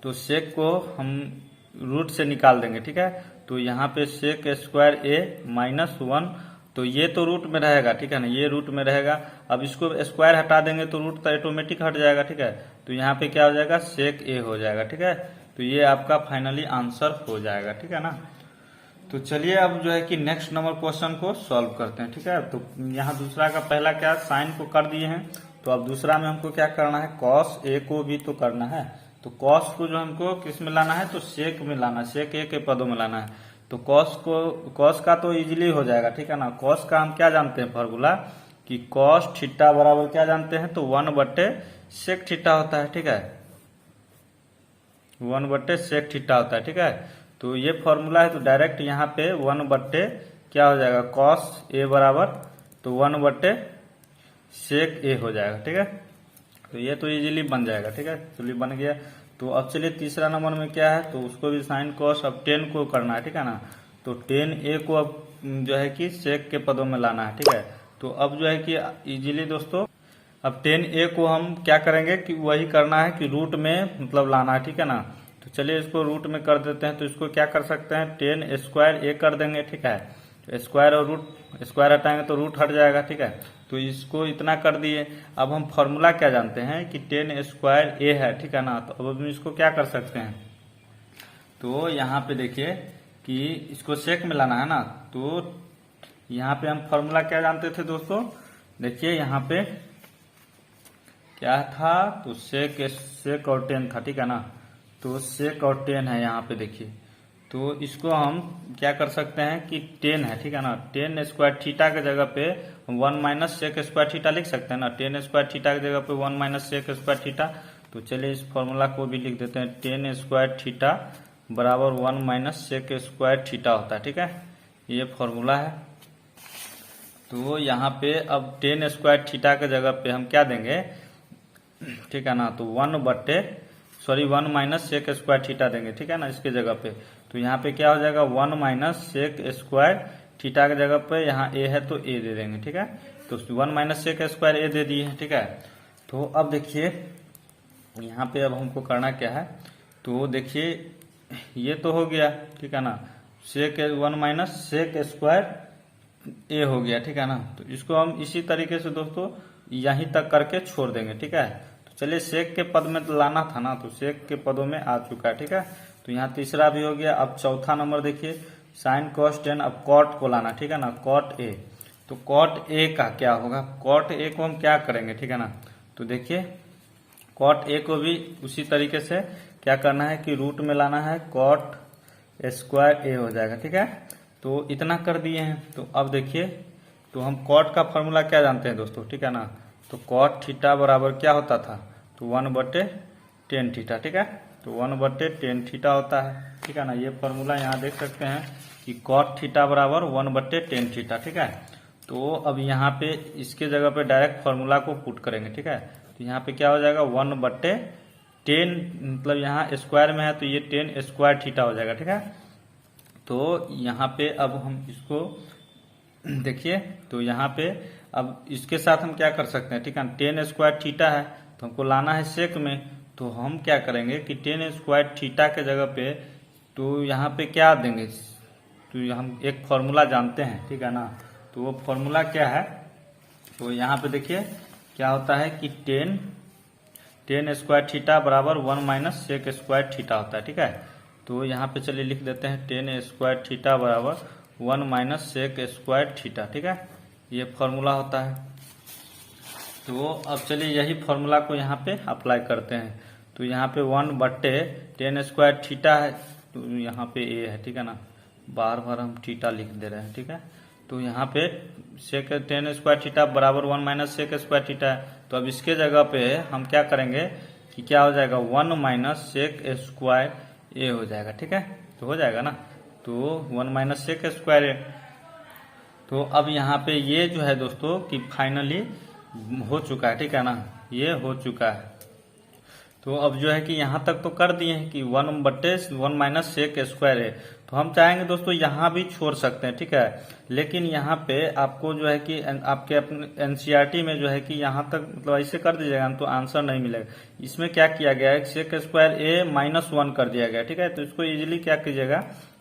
Speaker 1: तो सेक को हम रूट से निकाल देंगे, ठीक है। तो यहाँ पे सेक स्क्वायर ए -1, तो ये तो रूट में रहेगा, ठीक है ना, ये रूट में रहेगा। अब इसको स्क्वायर हटा देंगे तो रूट तो ऑटोमेटिक हट जाएगा, ठीक है। तो यहाँ पे क्या हो जाएगा सेक ए हो जाएगा, ठीक है। तो ये आपका फाइनली आंसर हो जाएगा, ठीक है ना। तो चलिए अब जो है कि नेक्स्ट नंबर क्वेश्चन को सॉल्व करते हैं, ठीक है। तो यहाँ दूसरा का पहला क्या साइन को कर दिए हैं, तो अब दूसरा में हमको क्या करना है, कॉस ए को भी तो करना है। तो कॉस को जो हमको किस में लाना है, तो सेक में लाना है, सेक ए के पदों में लाना है। तो कॉस का तो इजीली हो जाएगा, ठीक है ना। कॉस का हम क्या जानते हैं फॉर्मूला, कि कॉस थीटा बराबर क्या जानते हैं, तो 1/सेक थीटा होता है, ठीक है। 1/सेक थीटा होता है, ठीक है। तो ये फॉर्मूला है, तो डायरेक्ट यहाँ पे 1/ क्या हो जाएगा कॉस ए बराबर, तो 1/सेक ए हो जाएगा, ठीक है। तो ये तो इजीली बन जाएगा, ठीक है। चलिए बन गया। तो अब चलिए तीसरा नंबर में क्या है, तो उसको भी साइन कॉस अब 10 को करना है, ठीक है ना। तो 10a को अब जो है कि सेक के पदों में लाना है, ठीक है। तो अब जो है कि इजीली दोस्तों अब 10a को हम क्या करेंगे कि वही करना है कि रूट में मतलब लाना है, ठीक है ना। तो चलिए इसको रूट में कर देते हैं। तो इसको क्या कर सकते हैं, 10 स्क्वायर ए कर देंगे, ठीक है। तो स्क्वायर और रूट स्क्वायर हटाएंगे तो रूट हट जाएगा, ठीक है। तो इसको इतना कर दिए। अब हम फॉर्मूला क्या जानते हैं कि 10 स्क्वायर ए है, ठीक है ना। तो अब हम इसको क्या कर सकते हैं, तो यहाँ पे देखिए कि इसको सेक में लाना है ना। तो यहाँ पे हम फॉर्मूला क्या जानते थे दोस्तों, देखिए यहाँ पे क्या था, तो सेक और 10 था, ठीक है ना। तो सेक और 10 है यहाँ पे देखिए। तो इसको हम क्या कर सकते हैं कि 10 है, ठीक है ना। 10 स्क्वायर थीटा के जगह पे 1 - सेक स्क्वायर थीटा लिख सकते हैं ना। 10 स्क्वायर थीटा की जगह पे 1 - सेक स्क्वायर थीटा। तो चलिए इस फॉर्मूला को भी लिख देते हैं, 10 स्क्वायर थीटा बराबर 1 - सेक स्क्वायर थीटा होता है, ठीक है। ये फॉर्मूला है। तो यहाँ पे अब 10 स्क्वायर थीटा के जगह पे हम क्या देंगे, ठीक है ना। तो 1 - सेक स्क्वायर थीटा देंगे, ठीक है ना, इसके जगह पे। तो यहाँ पे क्या हो जाएगा 1 - सेक स्क्वायर थीटा के जगह पे यहाँ ए है तो ए दे देंगे, ठीक है। तो 1 - सेक स्क्वायर ए दे दिए हैं, ठीक है। तो अब देखिए यहाँ पे अब हमको करना क्या है, तो देखिए ये तो हो गया, ठीक है ना। सेक 1 - सेक स्क्वायर ए हो गया, ठीक है ना। तो इसको हम इसी तरीके से दोस्तों यहीं तक करके छोड़ देंगे, ठीक है। तो चलिए सेक के पद में तो लाना था ना, तो सेक के पदों में आ चुका है, ठीक है। तो यहाँ तीसरा भी हो गया। अब चौथा नंबर देखिए साइन कॉस 10, अब कॉट को लाना, ठीक है ना, कॉट ए। तो कॉट ए का क्या होगा, कॉट ए को हम क्या करेंगे, ठीक है ना। तो देखिए कॉट ए को भी उसी तरीके से क्या करना है कि रूट में लाना है, कॉट स्क्वायर ए हो जाएगा, ठीक है। तो इतना कर दिए हैं। तो अब देखिए तो हम कॉट का फॉर्मूला क्या जानते हैं दोस्तों, ठीक है ना। तो कॉट थीटा बराबर क्या होता था, तो 1/10 थीटा, ठीक है। तो 1/10 थीटा होता है, ठीक है ना। ये फॉर्मूला यहाँ देख सकते हैं कि कॉट थीटा बराबर 1/10 थीटा, ठीक है। तो अब यहाँ पे इसके जगह पे डायरेक्ट फॉर्मूला को पुट करेंगे, ठीक है। तो यहाँ पे क्या हो जाएगा 1/10, मतलब यहाँ स्क्वायर में है तो ये 10 स्क्वायर थीटा हो जाएगा, ठीक है। तो यहाँ पे अब हम इसको देखिए, तो यहाँ पे अब इसके साथ हम क्या कर सकते हैं, ठीक है। 10 स्क्वायर थीटा है तो हमको लाना है सेक में। तो हम क्या करेंगे कि 10 स्क्वायर थीटा के जगह पे तो यहाँ पे क्या देंगे, तो हम एक फॉर्मूला जानते हैं, ठीक है ना। तो वो फॉर्मूला क्या है, तो यहाँ पे देखिए क्या होता है कि 10 स्क्वायर थीटा बराबर 1 - सेक स्क्वायर थीटा होता है, ठीक है। तो यहाँ पे चलिए लिख देते हैं 10 स्क्वायर थीटा बराबर 1 - सेक स्क्वायर थीटा, ठीक है। ये फॉर्मूला होता है। तो अब चलिए यही फॉर्मूला को यहाँ पे अप्लाई करते हैं। तो यहाँ पे 1/10 स्क्वायर थीटा है, तो यहाँ पे ए है, ठीक है ना। बार बार हम थीटा लिख दे रहे हैं, ठीक है। तो यहाँ पे सेक 10 स्क्वायर थीटा बराबर 1 - सेक स्क्वायर थीटा है। तो अब इसके जगह पे हम क्या करेंगे कि क्या हो जाएगा 1 - सेक स्क्वायर ए हो जाएगा, ठीक है। तो हो जाएगा ना, तो 1 - सेक स्क्वायर ए। तो अब यहाँ पे ये जो है दोस्तों कि फाइनली हो चुका है, ठीक है ना, ये हो चुका है। तो अब जो है कि यहाँ तक तो कर दिए हैं कि 1/1 माइनस सेक स्क्वायर है। तो हम चाहेंगे दोस्तों यहाँ भी छोड़ सकते हैं, ठीक है, लेकिन यहाँ पे आपको जो है कि आपके अपने एनसीईआरटी में जो है कि यहाँ तक मतलब ऐसे कर दीजिएगा तो आंसर नहीं मिलेगा। इसमें क्या किया गया है, सेक स्क्वायर ए -1 कर दिया गया, ठीक है। तो इसको इजीली क्या कीजिएगा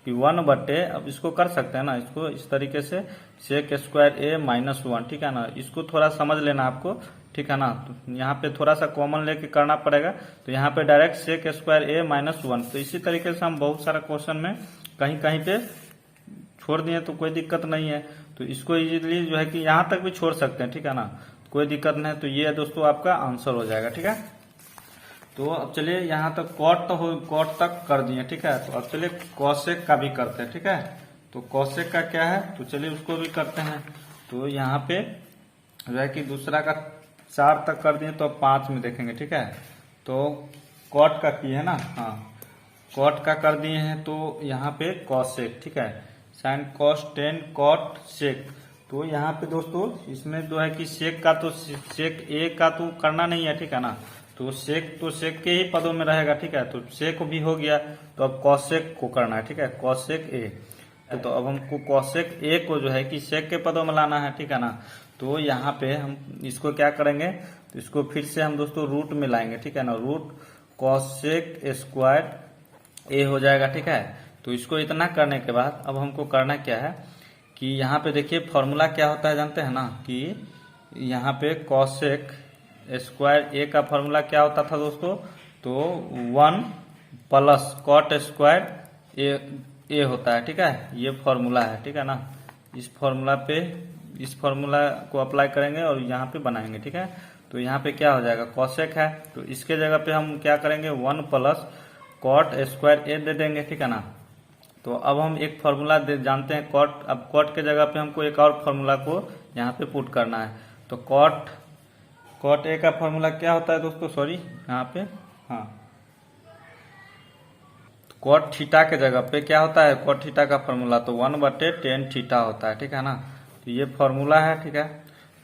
Speaker 1: कि 1/, अब इसको कर सकते हैं ना, इसको इस तरीके से सेक स्क्वायर ए -1, ठीक है ना। इसको थोड़ा समझ लेना आपको, ठीक है ना। तो यहाँ पे थोड़ा सा कॉमन लेके करना पड़ेगा। तो यहाँ पे डायरेक्ट सेक स्क्वायर ए -1। तो इसी तरीके से हम बहुत सारा क्वेश्चन में कहीं कहीं पे छोड़ दिए तो कोई दिक्कत नहीं है। तो इसको इजीली जो है कि यहाँ तक भी छोड़ सकते हैं, ठीक है ना, कोई दिक्कत नहीं है। तो ये दोस्तों आपका आंसर हो जाएगा, ठीक है। तो अब चलिए यहाँ तक कॉट तक कर दिए, ठीक है। तो अब चलिए कॉसेक का भी करते हैं, ठीक है। तो कॉसेक का क्या है, तो चलिए उसको भी करते हैं। तो यहाँ पे जो है कि दूसरा का 4 तक कर दिए, तो अब 5 में देखेंगे, ठीक है। तो कॉट का किए है ना, हाँ, कॉट का कर दिए हैं। तो यहाँ पे कॉसेक, ठीक है, sine cos tan cot sec. तो यहाँ पे दोस्तों इसमें जो है कि सेक का तो सेक ए का तो करना नहीं है, ठीक है ना। तो सेक के ही पदों में रहेगा, ठीक है। तो सेक भी हो गया, तो अब कॉसेक को करना है, ठीक है, कॉसेक ए। तो अब हमको कॉसेक ए को जो है कि सेक के पदों में लाना है, ठीक है ना। तो यहाँ पे हम इसको क्या करेंगे, तो इसको फिर से हम दोस्तों रूट में लाएंगे, ठीक है ना। रूट कॉसेक स्क्वायर ए हो जाएगा, ठीक है। तो इसको इतना करने के बाद अब हमको करना क्या है कि यहाँ पे देखिए फॉर्मूला क्या होता है जानते हैं ना, कि यहाँ पे कॉसेक स्क्वायर ए का फॉर्मूला क्या होता था दोस्तों, तो 1 प्लस कॉट स्क्वायर ए होता है, ठीक है। ये फॉर्मूला है, ठीक है ना। इस फॉर्मूला को अप्लाई करेंगे और यहाँ पे बनाएंगे, ठीक है। तो यहाँ पे क्या हो जाएगा, कॉसेक है, तो इसके जगह पे हम क्या करेंगे, 1 प्लस कॉट स्क्वायर ए दे देंगे, ठीक है ना। तो अब हम एक फॉर्मूला जानते हैं कॉट, अब कॉट के जगह पे हमको एक और फॉर्मूला को यहाँ पे पुट करना है। तो कॉट ए का फॉर्मूला क्या होता है दोस्तों, सॉरी यहाँ पे, हाँ, कॉट थीटा के जगह पे क्या होता है, कॉट थीटा का फॉर्मूला तो 1/tan थीटा होता है, ठीक है ना। तो ये फॉर्मूला है, ठीक है।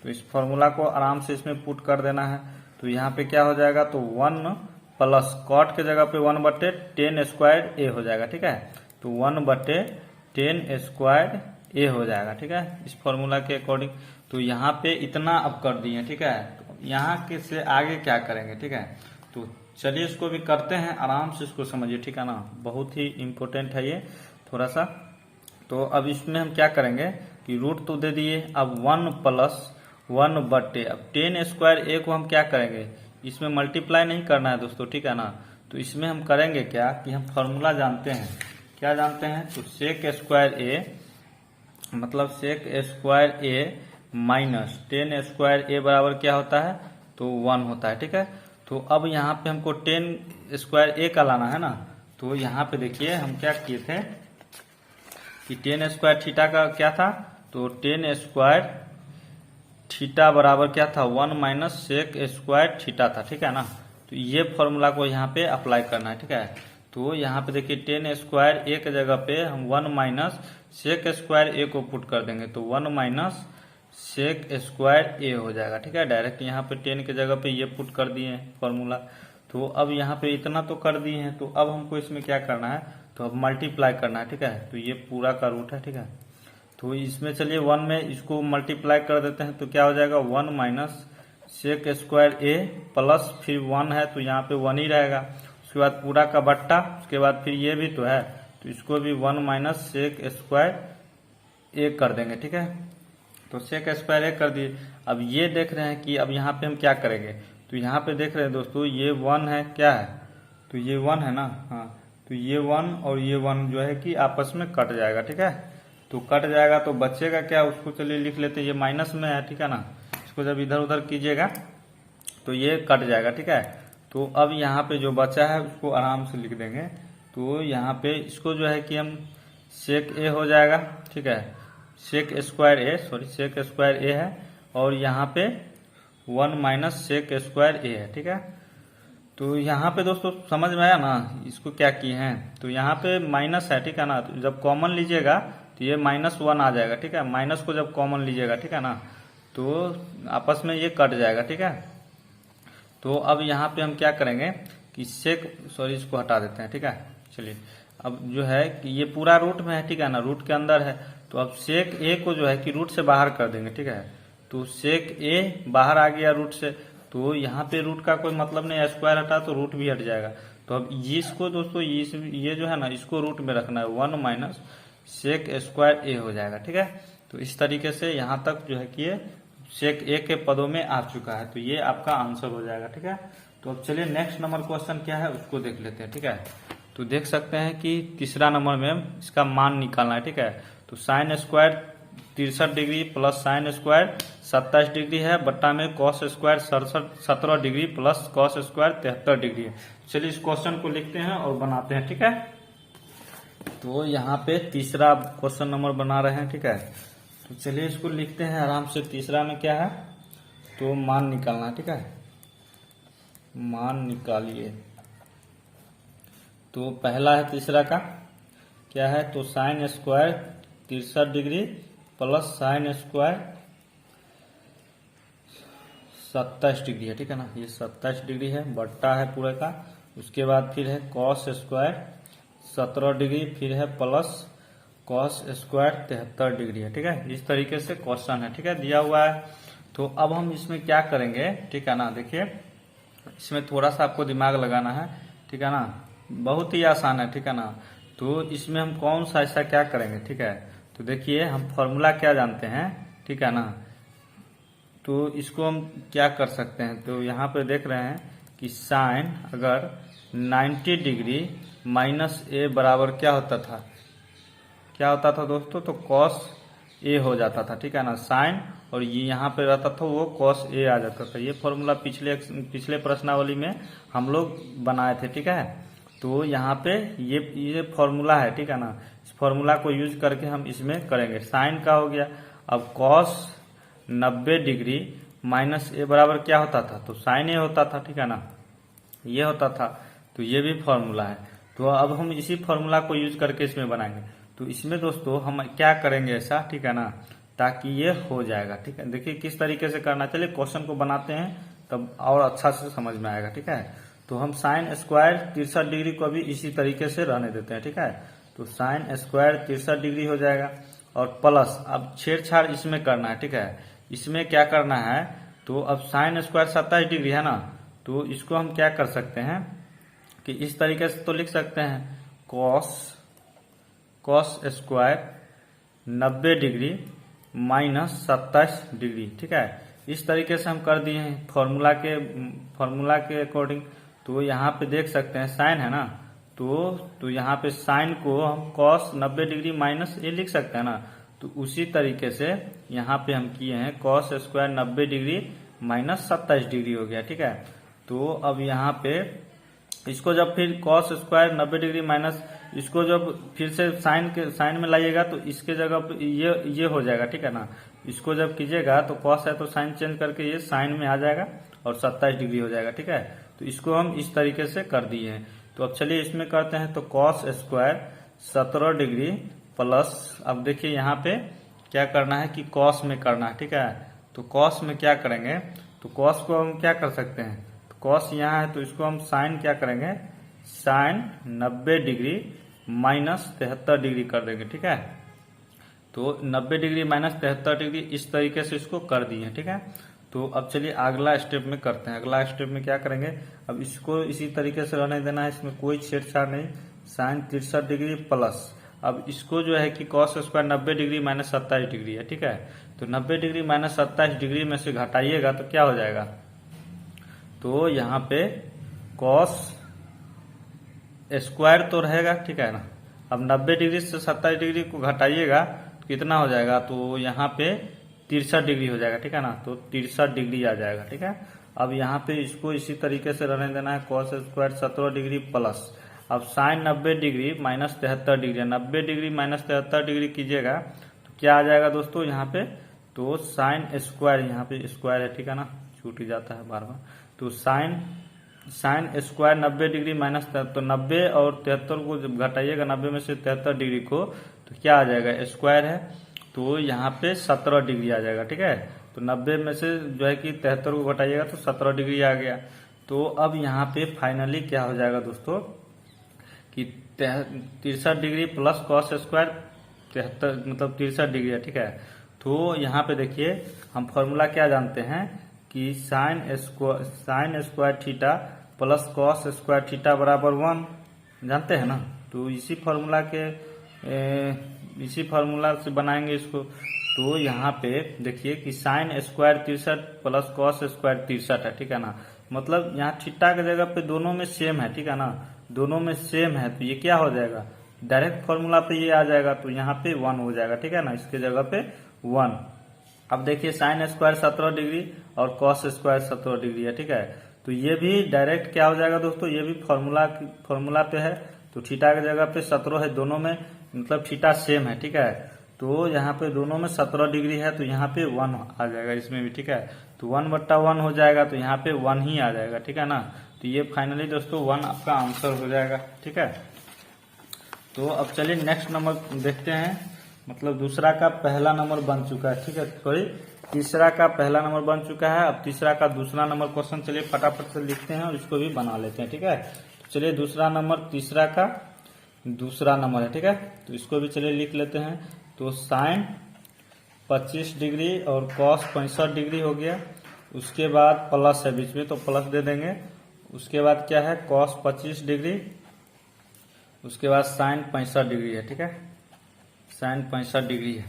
Speaker 1: तो इस फॉर्मूला को आराम से इसमें पुट कर देना है। तो यहाँ पे क्या हो जाएगा, तो 1 प्लस कॉट के जगह पे 1/tan स्क्वायर ए हो जाएगा, ठीक है। तो 1/tan स्क्वायर ए हो जाएगा, ठीक है, इस फॉर्मूला के अकॉर्डिंग। तो यहाँ पे इतना अब कर दिए, ठीक है। तो यहाँ के से आगे क्या करेंगे, ठीक है। तो चलिए इसको भी करते हैं, आराम से इसको समझिए, ठीक है ना, बहुत ही इम्पोर्टेंट है ये थोड़ा सा। तो अब इसमें हम क्या करेंगे कि रूट तो दे दिए, अब 1 प्लस 1/, अब tan स्क्वायर ए को हम क्या करेंगे, इसमें मल्टीप्लाई नहीं करना है दोस्तों, ठीक है ना। तो इसमें हम करेंगे क्या कि हम फॉर्मूला जानते हैं, क्या जानते हैं, तो सेक स्क्वायर ए मतलब सेक स्क्वायर ए माइनस tan स्क्वायर ए बराबर क्या होता है, तो 1 होता है, ठीक है। तो अब यहाँ पे हमको tan स्क्वायर ए का लाना है ना। तो यहाँ पे देखिए हम क्या किए थे कि tan स्क्वायर थीटा का क्या था, तो tan स्क्वायर थीटा बराबर क्या था, 1 माइनस सेक स्क्वायर थीटा था, ठीक है ना। तो ये फॉर्मूला को यहाँ पे अप्लाई करना है, ठीक है। तो यहाँ पे देखिए tan स्क्वायर ए के जगह पे हम 1 माइनस सेक स्क्वायर ए को पुट कर देंगे, तो 1 माइनस सेक स्क्वायर ए हो जाएगा, ठीक है। डायरेक्ट यहाँ पे tan के जगह पे ये पुट कर दिए फॉर्मूला। तो अब यहाँ पे इतना तो कर दिए हैं, तो अब हमको इसमें क्या करना है, तो अब मल्टीप्लाई करना है, ठीक है। तो ये पूरा का रूट है, ठीक है। तो इसमें चलिए 1 में इसको मल्टीप्लाई कर देते हैं, तो क्या हो जाएगा, 1 माइनस सेक स्क्वायर ए प्लस फिर 1 है, तो यहाँ पे 1 ही रहेगा। उसके बाद पूरा का बट्टा, उसके बाद फिर ये भी तो है, तो इसको भी 1 माइनस सेक स्क्वायर ए कर देंगे, ठीक है। तो सेक स्क्वायर ए कर दिए। अब ये देख रहे हैं कि अब यहाँ पे हम क्या करेंगे, तो यहाँ पे देख रहे हैं दोस्तों ये 1 है, क्या है, तो ये 1 है ना, हाँ। तो ये 1 और ये 1 जो है कि आपस में कट जाएगा, ठीक है। तो कट जाएगा तो बचेगा क्या, उसको चलिए लिख लेते हैं, ये माइनस में है, ठीक है ना। इसको जब इधर उधर कीजिएगा तो ये कट जाएगा, ठीक है। तो अब यहाँ पे जो बचा है उसको आराम से लिख देंगे। तो यहाँ पे इसको जो है कि हम सेक ए हो जाएगा, ठीक है, सेक स्क्वायर ए, सॉरी सेक स्क्वायर ए है, और यहाँ पे 1 माइनस सेक स्क्वायर ए है, ठीक है। तो यहाँ पे दोस्तों समझ में आया ना, इसको क्या किए हैं, तो यहाँ पे माइनस है, ठीक है ना। तो जब कॉमन लीजिएगा तो ये -1 आ जाएगा, ठीक है। माइनस को जब कॉमन लीजिएगा, ठीक है ना, तो आपस में ये कट जाएगा, ठीक है। तो अब यहाँ पे हम क्या करेंगे कि इसको हटा देते हैं, ठीक है। चलिए, अब जो है कि ये पूरा रूट में है, ठीक है ना, रूट के अंदर है, तो अब सेक ए को जो है कि रूट से बाहर कर देंगे, ठीक है। तो सेक ए बाहर आ गया रूट से, तो यहाँ पे रूट का कोई मतलब नहीं है, स्क्वायर हटा तो रूट भी हट जाएगा। तो अब इसको दोस्तों ये जो है ना, इसको रूट में रखना है, 1 माइनस सेक स्क्वायर ए हो जाएगा, ठीक है। तो इस तरीके से यहाँ तक जो है कि ये सेक ए के पदों में आ चुका है, तो ये आपका आंसर हो जाएगा, ठीक है। तो अब चलिए नेक्स्ट नंबर क्वेश्चन क्या है उसको देख लेते हैं, ठीक है। तो देख सकते हैं कि तीसरा नंबर में इसका मान निकालना है, ठीक है। तो sine square 63 degree plus sine square 27 degree है, बट्टा में cos square 17 degree plus cos square 73 degree है। चलिए इस क्वेश्चन को लिखते हैं और बनाते हैं, ठीक है। तो यहाँ पे तीसरा क्वेश्चन नंबर बना रहे हैं, ठीक है। तो चलिए इसको लिखते हैं आराम से। तीसरा में क्या है, तो मान निकालना है, ठीक है। मान निकालिए। तो पहला है तीसरा का क्या है, तो sine square 63 degree plus sine square 27 degree है, ठीक है ना, ये 27 डिग्री है, बट्टा है पूरे का। उसके बाद फिर है कॉस स्क्वायर 17 डिग्री, फिर है प्लस कॉस स्क्वायर 73 डिग्री है, ठीक है। इस तरीके से क्वेश्चन है, ठीक है, दिया हुआ है। तो अब हम इसमें क्या करेंगे, ठीक है ना, देखिए इसमें थोड़ा सा आपको दिमाग लगाना है, ठीक है ना, बहुत ही आसान है, ठीक है ना। तो इसमें हम कौन सा ऐसा क्या करेंगे, ठीक है। तो देखिए हम फॉर्मूला क्या जानते हैं, ठीक है ना। तो इसको हम क्या कर सकते हैं, तो यहाँ पे देख रहे हैं कि साइन अगर 90 डिग्री माइनस ए बराबर क्या होता था, क्या होता था दोस्तों, तो कॉस ए हो जाता था, ठीक है ना। साइन और ये यहाँ पे रहता था वो कॉस ए आ जाता था। ये फॉर्मूला पिछले प्रश्नावली में हम लोग बनाए थे, ठीक है। तो यहाँ पे ये फॉर्मूला है, ठीक है ना। इस फॉर्मूला को यूज करके हम इसमें करेंगे। साइन का हो गया, अब कॉस 90 डिग्री माइनस ए बराबर क्या होता था, तो साइन ए होता था, ठीक है ना, ये होता था। तो ये भी फॉर्मूला है। तो अब हम इसी फॉर्मूला को यूज करके इसमें बनाएंगे। तो इसमें दोस्तों हम क्या करेंगे ऐसा, ठीक है ना, ताकि ये हो जाएगा, ठीक है। देखिए किस तरीके से करना, चलिए क्वेश्चन को बनाते हैं तब और अच्छा से समझ में आएगा, ठीक है। तो हम साइन स्क्वायर 63 डिग्री को भी इसी तरीके से रहने देते हैं, ठीक है। तो साइन स्क्वायर 63 डिग्री हो जाएगा और प्लस अब छेड़छाड़ इसमें करना है, ठीक है। इसमें क्या करना है, तो अब साइन स्क्वायर 27 डिग्री है ना, तो इसको हम क्या कर सकते हैं कि इस तरीके से तो लिख सकते हैं cos square 90 degree minus 27 degree, ठीक है। इस तरीके से हम कर दिए हैं फॉर्मूला के अकॉर्डिंग। तो यहाँ पे देख सकते हैं साइन है ना, तो यहाँ पे साइन को हम कॉस 90 डिग्री माइनस ए लिख सकते हैं ना। तो उसी तरीके से यहाँ पे हम किए हैं cos square 90 degree minus 27 degree हो गया, ठीक है। तो अब यहाँ पे इसको जब फिर कॉस स्क्वायर 90 डिग्री माइनस इसको जब फिर से साइन में लाइएगा तो इसके जगह पे ये हो जाएगा, ठीक है ना। इसको जब कीजिएगा तो कॉस है तो साइन चेंज करके ये साइन में आ जाएगा और 27 डिग्री हो जाएगा, ठीक है। तो इसको हम इस तरीके से कर दिए हैं। तो अब चलिए इसमें करते हैं। तो कॉस स्क्वायर 17 डिग्री प्लस, अब देखिए यहाँ पे क्या करना है कि कॉस में करना है, ठीक है। तो कॉस में क्या करेंगे, तो कॉस को हम क्या कर सकते हैं, तो कॉस यहाँ है तो इसको हम साइन क्या करेंगे, साइन 90 डिग्री माइनस 73 डिग्री कर देंगे, ठीक है। तो 90 डिग्री माइनस 73 डिग्री इस तरीके से इसको कर दिए, ठीक है। तो अब चलिए अगला स्टेप में करते हैं। अगला स्टेप में क्या करेंगे, अब इसको इसी तरीके से रहने देना है, इसमें कोई छेड़छाड़ नहीं। साइन 63 डिग्री प्लस, अब इसको जो है कि cos square 90 degree minus 27 degree है, ठीक है। तो 90 डिग्री माइनस 27 डिग्री में से घटाइएगा तो क्या हो जाएगा, तो यहाँ पे कॉस स्क्वायर तो रहेगा, ठीक है ना। अब 90 डिग्री से 27 डिग्री को घटाइएगा तो कितना हो जाएगा, तो यहाँ पे 63 डिग्री हो जाएगा, ठीक है ना। तो 63 डिग्री आ जाएगा, ठीक है। अब यहाँ पे इसको इसी तरीके से रहने देना है, कॉस स्क्वायर 17 डिग्री प्लस, अब sine 90 degree minus 73 degree, 90 degree minus 73 degree कीजिएगा तो क्या आ जाएगा दोस्तों यहाँ पे, तो साइन स्क्वायर, यहाँ पे स्क्वायर है, ठीक है ना, छूट ही जाता है बार बार। तो साइन स्क्वायर 90 डिग्री माइनस, तो 90 और 73 को जब घटाइएगा 90 में से 73 डिग्री को, तो क्या आ जाएगा, स्क्वायर है तो यहाँ पे 17 डिग्री आ जाएगा। ठीक है, तो 90 में से जो है कि 73 को घटाइएगा तो 17 डिग्री आ गया। तो अब यहाँ पे फाइनली क्या हो जाएगा दोस्तों कि 63 डिग्री प्लस कॉस स्क्वायर 73 मतलब 63 डिग्री है। ठीक है, तो यहाँ पे देखिए हम फॉर्मूला क्या जानते हैं कि sine square theta plus cos square theta बराबर 1 जानते हैं ना। तो इसी फार्मूला से बनाएंगे इसको। तो यहाँ पे देखिए कि sine square 63 plus cos square 63 है। ठीक है ना, मतलब यहाँ थीटा की जगह पे दोनों में सेम है। ठीक है ना, दोनों में सेम है तो ये क्या हो जाएगा, डायरेक्ट फॉर्मूला पे ये आ जाएगा तो यहाँ पे 1 हो जाएगा। ठीक है ना, इसके जगह पे 1। अब देखिए साइन स्क्वायर 17 डिग्री और कॉस स्क्वायर 17 डिग्री है। ठीक है, तो ये भी डायरेक्ट क्या हो जाएगा दोस्तों, ये भी फॉर्मूला पे है तो थीटा की जगह पे 17 है, दोनों में मतलब थीटा सेम है। ठीक है, तो यहाँ पे दोनों में 17 डिग्री है तो यहाँ पे 1 आ जाएगा इसमें भी। ठीक है, तो 1/1 हो जाएगा तो यहाँ पे 1 ही आ जाएगा। ठीक है ना, तो ये फाइनली दोस्तों 1 आपका आंसर हो जाएगा। ठीक है, तो अब चलिए नेक्स्ट नंबर देखते हैं। मतलब दूसरा का पहला नंबर बन चुका है। ठीक है, सॉरी तीसरा का पहला नंबर बन चुका है। अब तीसरा का दूसरा नंबर क्वेश्चन चलिए फटाफट से लिखते हैं और इसको भी बना लेते हैं। ठीक है, तो चलिए दूसरा नंबर तीसरा का दूसरा नंबर है। ठीक है, तो इसको भी चलिए लिख लेते हैं। तो साइन 25 डिग्री और कॉस 65 डिग्री हो गया। उसके बाद प्लस है बीच में तो प्लस दे देंगे। उसके बाद क्या है, कॉस 25 डिग्री, उसके बाद साइन 65 डिग्री है। ठीक है, साइन 65 डिग्री है।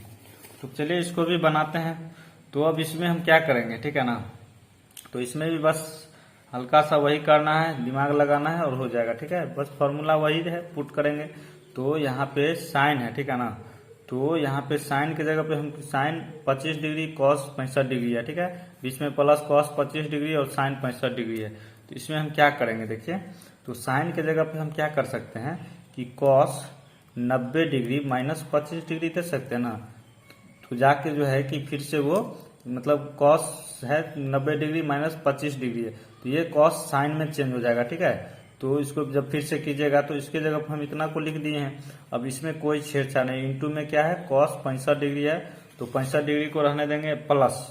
Speaker 1: तो चलिए इसको भी बनाते हैं। तो अब इसमें हम क्या करेंगे, ठीक है ना, तो इसमें भी बस हल्का सा वही करना है, दिमाग लगाना है और हो जाएगा। ठीक है, बस फॉर्मूला वही है, पुट करेंगे। तो यहाँ पे साइन है। ठीक है ना, तो यहाँ पे साइन की जगह पे हम साइन 25 डिग्री कॉस 65 डिग्री है। ठीक है, बीच में प्लस कॉस 25 डिग्री और साइन 65 डिग्री है। तो इसमें हम क्या करेंगे देखिए, तो साइन की जगह पे हम क्या कर सकते हैं कि कॉस 90 डिग्री माइनस 25 डिग्री दे सकते हैं ना। तो जाके जो है कि फिर से वो मतलब कॉस है 90 डिग्री माइनस 25 डिग्री है तो ये कॉस साइन में चेंज हो जाएगा। ठीक है, तो इसको जब फिर से कीजिएगा तो इसके जगह पर हम इतना को लिख दिए हैं। अब इसमें कोई छेड़छाड़ नहीं, इंटू में क्या है कॉस 65 डिग्री है तो 65 डिग्री को रहने देंगे प्लस।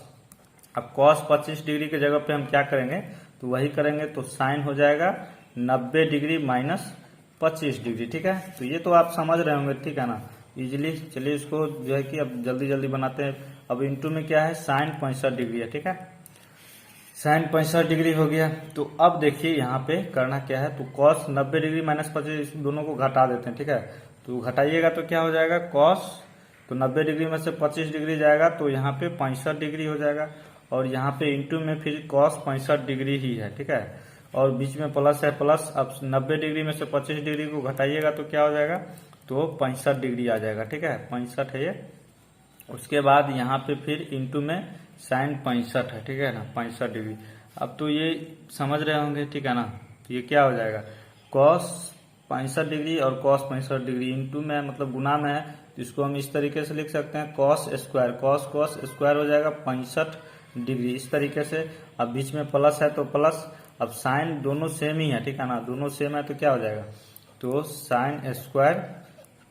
Speaker 1: अब कॉस 25 डिग्री की जगह पे हम क्या करेंगे, तो वही करेंगे तो साइन हो जाएगा 90 डिग्री माइनस 25 डिग्री। ठीक है, तो ये तो आप समझ रहे होंगे। ठीक है ना, इजिली। चलिए इसको जो है कि अब जल्दी जल्दी बनाते हैं। अब इंटू में क्या है साइन 65 डिग्री है। ठीक है, साइन 65 डिग्री हो गया। तो अब देखिए यहाँ पे करना क्या है, तो कॉस 90 डिग्री माइनस 25 दोनों को घटा देते हैं। ठीक है, तो घटाइएगा तो क्या हो जाएगा कॉस, तो 90 डिग्री में से 25 डिग्री जाएगा तो यहाँ पे 65 डिग्री हो जाएगा। और यहाँ पे इंटू में फिर कॉस 65 डिग्री ही है। ठीक है, और बीच में प्लस है प्लस। अब 90 डिग्री में से 25 डिग्री को घटाइएगा तो क्या हो जाएगा, तो 65 डिग्री आ जाएगा। ठीक है, 65 है ये। उसके बाद यहाँ पे फिर इंटू में साइन 65 है। ठीक है ना, 65 डिग्री। अब तो ये समझ रहे होंगे। ठीक है ना, तो ये क्या हो जाएगा कॉस 65 डिग्री और कॉस 65 डिग्री इंटू में मतलब गुना में है तो इसको हम इस तरीके से लिख सकते हैं कॉस स्क्वायर, कॉस स्क्वायर हो जाएगा 65 डिग्री इस तरीके से। अब बीच में प्लस है तो प्लस। अब साइन दोनों सेम ही है। ठीक है ना, दोनों सेम है तो क्या हो जाएगा, तो साइन स्क्वायर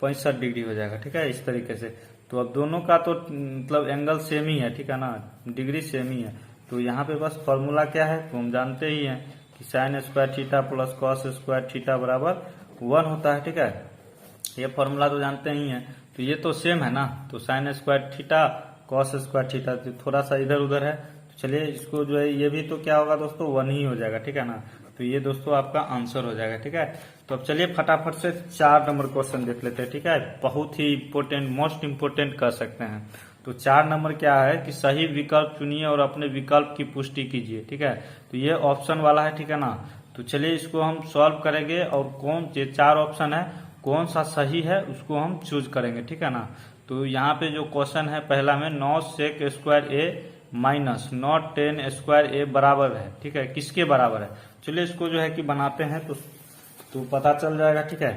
Speaker 1: 65 डिग्री हो जाएगा। ठीक है, इस तरीके से। तो अब दोनों का तो मतलब एंगल सेम ही है। ठीक है ना, डिग्री सेम ही है। तो यहाँ पे बस फॉर्मूला क्या है तो हम जानते ही हैं कि sine square theta plus cos square theta बराबर 1 होता है। ठीक है, ये फॉर्मूला तो जानते ही हैं। तो ये तो सेम है ना, तो sign square theta cos square theta थोड़ा सा इधर उधर है। तो चलिए इसको जो है ये भी तो क्या होगा दोस्तों 1 ही हो जाएगा। ठीक है ना, तो ये दोस्तों आपका आंसर हो जाएगा। ठीक है, तो अब चलिए फटाफट से 4 नंबर क्वेश्चन देख लेते हैं। ठीक है, बहुत ही इंपोर्टेंट, मोस्ट इंपोर्टेंट कर सकते हैं। तो 4 नंबर क्या है कि सही विकल्प चुनिए और अपने विकल्प की पुष्टि कीजिए। ठीक है, तो ये ऑप्शन वाला है। ठीक है ना, तो चलिए इसको हम सॉल्व करेंगे और कौन ये 4 ऑप्शन है कौन सा सही है उसको हम चूज करेंगे। ठीक है ना, तो यहाँ पे जो क्वेश्चन है पहला में 9 सेक स्क्वायर ए माइनस 9 10 स्क्वायर ए बराबर है। ठीक है, किसके बराबर है, चलिए इसको जो है कि बनाते हैं तो पता चल जाएगा। ठीक है,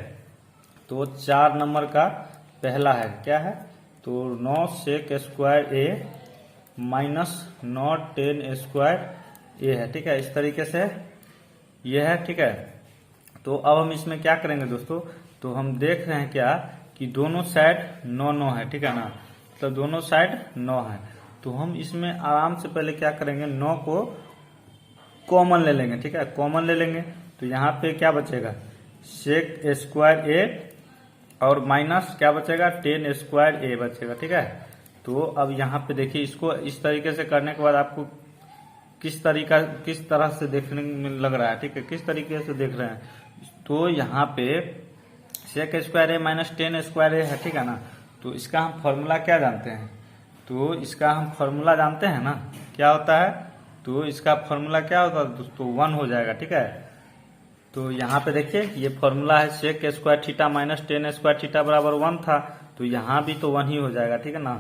Speaker 1: तो 4 नंबर का पहला है क्या है, तो 9 सेक स्क्वायर ए माइनस 9 10 स्क्वायर ए है। ठीक है, इस तरीके से ये है। ठीक है, तो अब हम इसमें क्या करेंगे दोस्तों, तो हम देख रहे हैं क्या कि कि दोनों साइड 9 है, ठीक है ना, तो दोनों साइड 9 है। तो हम इसमें आराम से पहले क्या करेंगे, 9 को कॉमन ले लेंगे, ठीक है, कॉमन ले लेंगे। तो यहाँ पे क्या बचेगा, सेक स्क्वायर ए और माइनस क्या बचेगा, 10 स्क्वायर ए बचेगा, ठीक है। तो अब यहाँ पे देखिए, इसको इस तरीके से करने के बाद आपको किस तरह से देखने में लग रहा है, ठीक है, किस तरीके से देख रहे हैं। तो यहाँ पे सेक स्क्वायर ए माइनस 10 स्क्वायर ए है, ठीक है ना। तो इसका हम फॉर्मूला क्या जानते हैं, तो इसका हम फॉर्मूला जानते हैं ना, क्या होता है, तो इसका फॉर्मूला क्या होता है दोस्तों, 1 हो जाएगा, ठीक है। तो यहाँ पे देखिए ये फॉर्मूला है, sec square theta minus 10 square theta बराबर 1 था, तो यहाँ भी तो 1 ही हो जाएगा, ठीक है ना।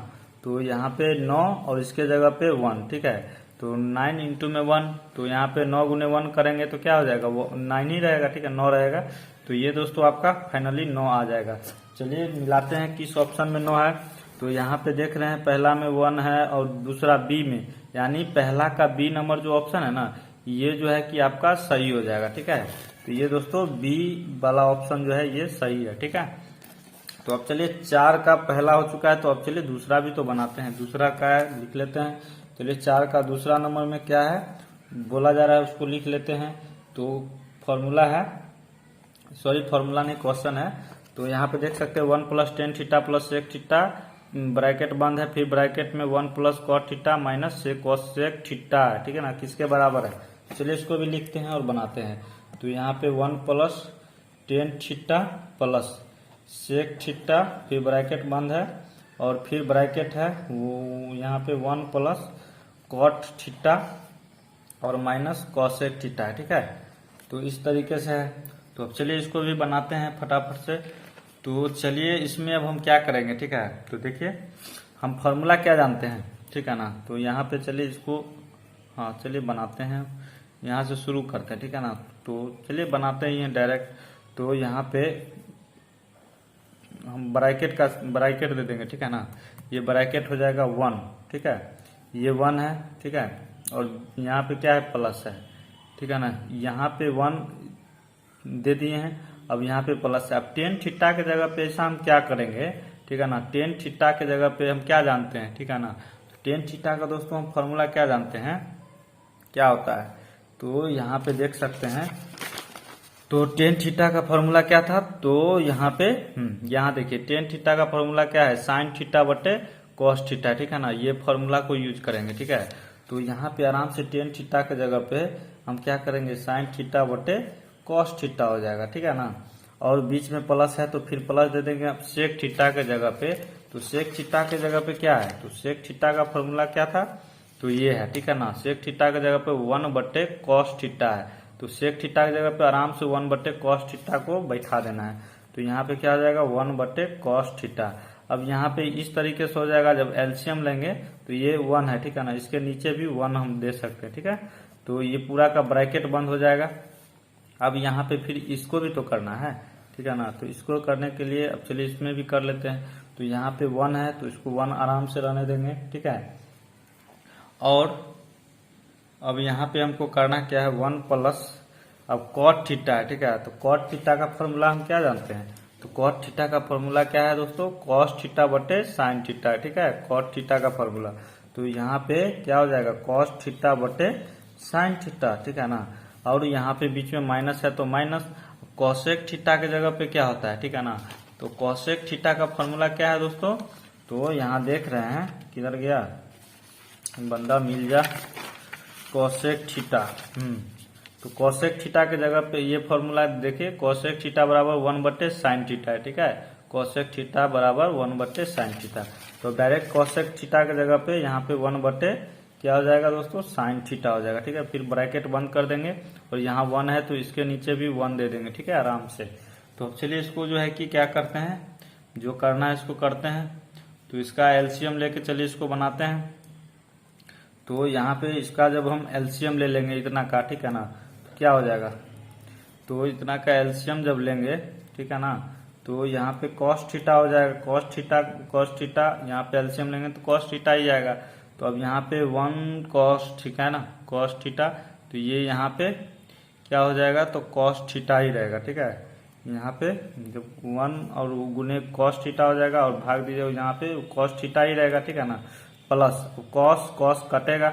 Speaker 1: तो यहाँ पे 9 और इसके जगह पे 1, ठीक है। तो 9 इंटू में 1, तो यहाँ पे 9 गुने 1 करेंगे तो क्या हो जाएगा, वो 9 ही रहेगा, ठीक है, 9 रहेगा। तो ये दोस्तों आपका फाइनली 9 आ जाएगा। चलिए मिलाते हैं किस ऑप्शन में 9 है। तो यहाँ पे देख रहे हैं पहला में 1 है और दूसरा बी में, यानी पहला का बी नंबर जो ऑप्शन है ना, ये जो है कि आपका सही हो जाएगा, ठीक है। तो ये दोस्तों बी वाला ऑप्शन जो है ये सही है, ठीक है। तो अब चलिए 4 का पहला हो चुका है, तो अब चलिए दूसरा भी तो बनाते हैं। दूसरा का है लिख लेते हैं। चलिए 4 का दूसरा नंबर में क्या है बोला जा रहा है उसको लिख लेते हैं। तो फॉर्मूला है, सॉरी फॉर्मूला नहीं क्वेश्चन है। तो यहाँ पे देख सकते हैं 1 plus 10 theta plus sec theta, bracket बंद है, फिर ब्रैकेट में 1 plus cot theta minus sec cosec theta है, ठीक है ना, किसके बराबर है। चलिए इसको भी लिखते हैं और बनाते हैं। तो यहाँ पे 1 plus 10 theta plus sec theta, फिर ब्रैकेट बंद है और फिर ब्रैकेट है वो यहाँ पे 1 प्लस कॉट थीटा और माइनस कॉसेक थीटा है, ठीक है। तो इस तरीके से है। तो अब चलिए इसको भी बनाते हैं फटाफट से। तो चलिए इसमें अब हम क्या करेंगे, ठीक है। तो देखिए हम फॉर्मूला क्या जानते हैं, ठीक है ना। तो यहाँ पे चलिए इसको, हाँ चलिए बनाते हैं, यहाँ से शुरू करते हैं, ठीक है ना। तो चलिए बनाते ही हैं डायरेक्ट। तो यहाँ पे हम ब्रैकेट दे देंगे, ठीक है ना। ये ब्रैकेट हो जाएगा 1, ठीक है, ये 1 है, ठीक है, और यहाँ पे क्या है प्लस है, ठीक है ना। यहाँ पे 1 दे दिए हैं, अब यहाँ पे प्लस है। अब 10 थीटा के जगह पे ऐसा हम क्या करेंगे, ठीक है ना, 10 थीटा के जगह पे हम क्या जानते हैं, ठीक है ना। तो 10 थीटा का दोस्तों हम फॉर्मूला क्या जानते हैं, क्या होता है। तो यहाँ पे देख सकते हैं, तो 10 थीटा का फॉर्मूला क्या था, तो यहाँ पे यहाँ देखिए 10 थीटा का फॉर्मूला क्या है, साइन थीटा बटे कॉस थीटा, ठीक है ना। ये फॉर्मूला को यूज करेंगे, ठीक है। तो यहाँ पे आराम से 10 थीटा के जगह पे हम क्या करेंगे, साइन थीटा बटे कॉस थीटा हो जाएगा, ठीक है ना। और बीच में प्लस है तो फिर प्लस दे देंगे अब सेक थीटा के जगह पे। तो सेक थीटा के जगह पे क्या है, तो सेक थीटा का फॉर्मूला क्या था, तो ये है, ठीक है ना। सेक थीटा के जगह पे 1 बटे कॉस थीटा है। तो सेक थीटा की जगह पे आराम से 1 बटे कॉस थीटा को बैठा देना है। तो यहाँ पे क्या हो जाएगा 1 बटे कॉस थीटा। अब यहाँ पे इस तरीके से हो जाएगा, जब एलसीएम लेंगे तो ये 1 है, ठीक है ना, इसके नीचे भी 1 हम दे सकते हैं, ठीक है। तो ये पूरा का ब्रैकेट बंद हो जाएगा। अब यहाँ पे फिर इसको भी तो करना है, ठीक है ना। तो इसको करने के लिए अब चलिए इसमें भी कर लेते हैं। तो यहाँ पे 1 है तो इसको 1 आराम से रहने देंगे, ठीक है। और अब यहाँ पे हमको करना क्या है, 1 प्लस अब कॉट थीटा है, ठीक है। तो कॉट थीटा का फॉर्मूला हम क्या जानते हैं, तो कॉट थीटा का फॉर्मूला क्या है दोस्तों, कॉस थीटा बटे साइन थीटा, ठीक है, कॉट थीटा का फॉर्मूला। तो यहाँ पे क्या हो जाएगा, कॉस थीटा बटे साइन थीटा, ठीक है ना। और यहाँ पे बीच में माइनस है तो माइनस, कॉसेक थीटा के जगह पे क्या होता है, ठीक है ना। तो कॉसेक थीटा का फॉर्मूला क्या है दोस्तों, तो यहाँ देख रहे हैं किधर गया बंदा, मिल जा, कॉसेक थीटा। तो कॉसेक थीटा के जगह पे ये फॉर्मूला देखिए, कॉसेक थीटा बराबर 1 बटे साइन थीटा है, ठीक है। कॉसेक थीटा बराबर 1 बटे साइन थीटा। तो डायरेक्ट कॉसेक थीटा के जगह पे यहाँ पे 1 बटे क्या हो जाएगा दोस्तों, साइन थीटा हो जाएगा, ठीक है। फिर ब्रैकेट बंद कर देंगे और यहाँ 1 है तो इसके नीचे भी 1 दे देंगे, ठीक है, आराम से। तो चलिए इसको जो है कि क्या करते हैं, जो करना है इसको करते हैं। तो इसका एलसीएम लेके चलिए इसको बनाते हैं। तो यहाँ पे इसका जब हम एलसीएम ले लेंगे इतना का, ठीक है ना, तो क्या हो जाएगा, तो इतना का एलसीएम जब लेंगे, ठीक है ना, तो यहाँ पे कॉस थीटा हो जाएगा, कॉस थीटा यहाँ पे एलसीएम लेंगे तो कॉस थीटा ही आएगा। तो अब यहाँ पे 1 कॉस, ठीक है ना, कॉस थीटा, तो ये यहाँ पे क्या हो जाएगा, तो कॉस थीटा ही रहेगा, ठीक है। यहाँ पे जब 1 और गुने कॉस थीटा हो जाएगा और भाग दीजिएगा यहाँ पे कॉस थीटा ही रहेगा, ठीक है ना, प्लस कॉस कॉस कटेगा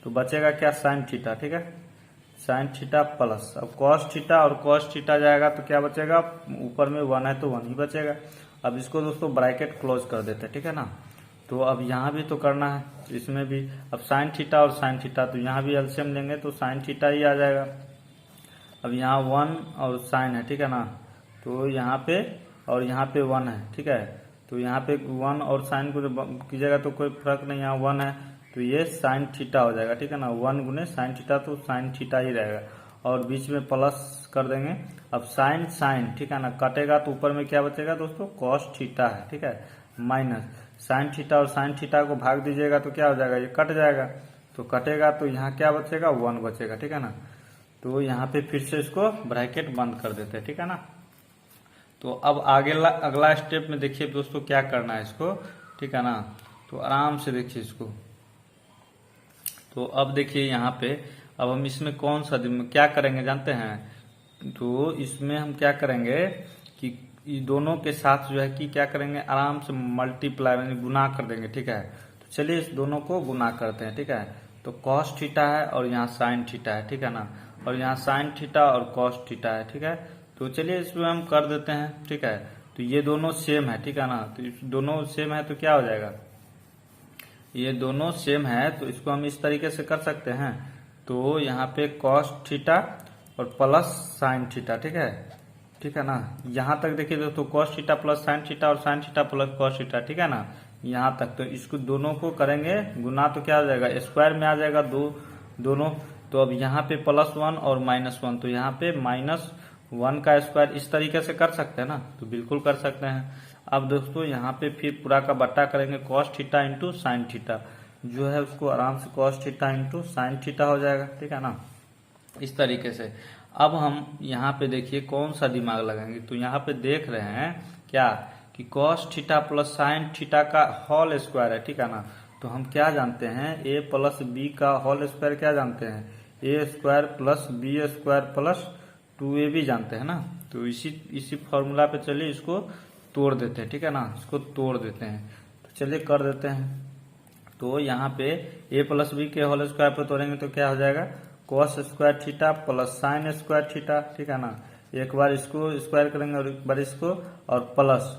Speaker 1: तो बचेगा क्या, साइन थीटा, ठीक है, साइन थीटा प्लस, अब कॉस थीटा और कॉस थीटा जाएगा तो क्या बचेगा, ऊपर में 1 है तो 1 ही बचेगा। अब इसको दोस्तों ब्रैकेट क्लोज कर देते हैं, ठीक है ना। तो अब यहाँ भी तो करना है, तो इसमें भी अब साइन थीटा और साइन थीटा, तो यहाँ भी एलसीएम लेंगे तो साइन थीटा ही आ जाएगा। अब यहाँ 1 और साइन है, ठीक है ना, तो यहाँ पे और यहाँ पे 1 है, ठीक है, तो यहाँ पे 1 और साइन को कीजिएगा तो कोई फर्क नहीं, यहाँ 1 है तो ये साइन थीटा हो जाएगा, ठीक है ना, 1 गुने साइन थीटा तो साइन थीटा ही रहेगा और बीच में प्लस कर देंगे। अब साइन साइन, ठीक है ना, कटेगा तो ऊपर में क्या बचेगा दोस्तों, कॉस थीटा है, ठीक है, माइनस साइन थीटा और साइन थीटा को भाग दीजिएगा तो क्या हो जाएगा, ये कट जाएगा, तो कटेगा तो यहाँ क्या बचेगा, 1 बचेगा, ठीक है ना। तो यहाँ पे फिर से इसको ब्रैकेट बंद कर देते हैं, ठीक है ना। तो अब आगे अगला स्टेप में देखिए दोस्तों क्या करना है इसको, ठीक है ना, तो आराम से देखिए इसको। तो अब देखिए यहाँ पे अब हम इसमें कौन सा क्या करेंगे जानते हैं, तो इसमें हम क्या करेंगे कि दोनों के साथ जो है कि क्या करेंगे, आराम से मल्टीप्लाई यानी गुना कर देंगे, ठीक है। तो चलिए इस दोनों को गुना करते हैं, ठीक है। तो कॉस थीटा है और यहाँ साइन थीटा है, ठीक है ना, और यहाँ साइन थीटा और कॉस थीटा है, ठीक है। तो चलिए इसमें हम कर देते हैं, ठीक है। तो ये दोनों सेम है, ठीक है ना, तो दोनों सेम है तो क्या हो जाएगा, ये दोनों सेम है तो इसको हम इस तरीके से कर सकते हैं। तो यहाँ पे कॉस थीटा और प्लस साइन थीटा, ठीक है, ठीक है ना। यहाँ तक देखिए दोस्तों cos theta plus sine theta और sine theta plus cos theta, ठीक है ना, यहाँ तक। तो इसको दोनों को करेंगे गुना तो क्या हो जाएगा, स्क्वायर में आ जाएगा दोनों। तो अब यहाँ पे +1 और -1, तो यहाँ पे -1 का स्क्वायर इस तरीके से कर सकते हैं ना, तो बिल्कुल कर सकते हैं। अब दोस्तों यहाँ पे फिर पूरा का बट्टा करेंगे cos theta into sine theta, जो है उसको आराम से cos theta into sine theta हो जाएगा, ठीक है ना, इस तरीके से। अब हम यहाँ पे देखिए कौन सा दिमाग लगाएंगे, तो यहाँ पे देख रहे हैं क्या कि cos theta plus sine theta का होल स्क्वायर है, ठीक है ना। तो हम क्या जानते हैं, a प्लस बी का होल स्क्वायर क्या जानते हैं, a square plus B square plus 2ab जानते हैं ना। तो इसी फॉर्मूला पे चलिए इसको तोड़ देते हैं, ठीक है ना, इसको तोड़ देते हैं। तो चलिए कर देते हैं। तो यहाँ पे a प्लस बी के होल स्क्वायर पे तोड़ेंगे तो क्या हो जाएगा, cos square theta plus sign square theta, ठीक है ना। एक बार इसको स्क्वायर करेंगे और एक बार इसको, और प्लस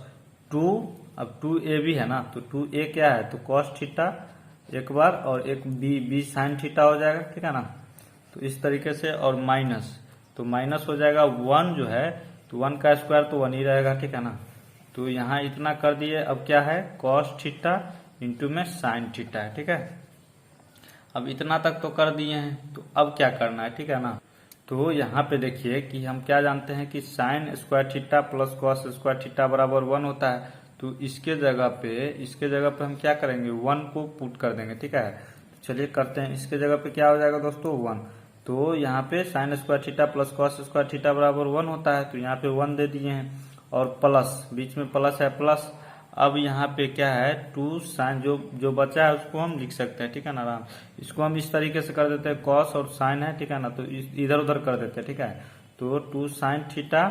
Speaker 1: 2, अब 2ab है ना, तो 2a क्या है, तो कॉस थीटा एक बार और एक b साइन थीटा हो जाएगा, ठीक है ना। तो इस तरीके से, और माइनस, तो माइनस हो जाएगा 1 जो है, तो 1 का स्क्वायर तो 1 ही रहेगा, ठीक है ना। तो यहाँ इतना कर दिए। अब क्या है, कॉस थीटा इंटू में साइन थीटा है, ठीक है। अब इतना तक तो कर दिए हैं, तो अब क्या करना है, ठीक है ना। तो यहाँ पे देखिए कि हम क्या जानते हैं कि sine square theta plus cos square theta बराबर 1 होता है। तो इसके जगह पे हम क्या करेंगे, 1 को पुट कर देंगे, ठीक है। चलिए करते हैं, इसके जगह पे क्या हो जाएगा दोस्तों, 1। तो यहाँ पे sign square theta plus cos square theta बराबर 1 होता है, तो यहाँ पे 1 दे दिए हैं, और प्लस बीच में प्लस है, प्लस अब यहाँ पे क्या है, 2 साइन जो बचा है उसको हम लिख सकते हैं, ठीक है ना, आराम। इसको हम इस तरीके से कर देते हैं, कॉस और साइन है, ठीक है ना, तो इधर उधर कर देते हैं, ठीक है। तो 2 साइन थीटा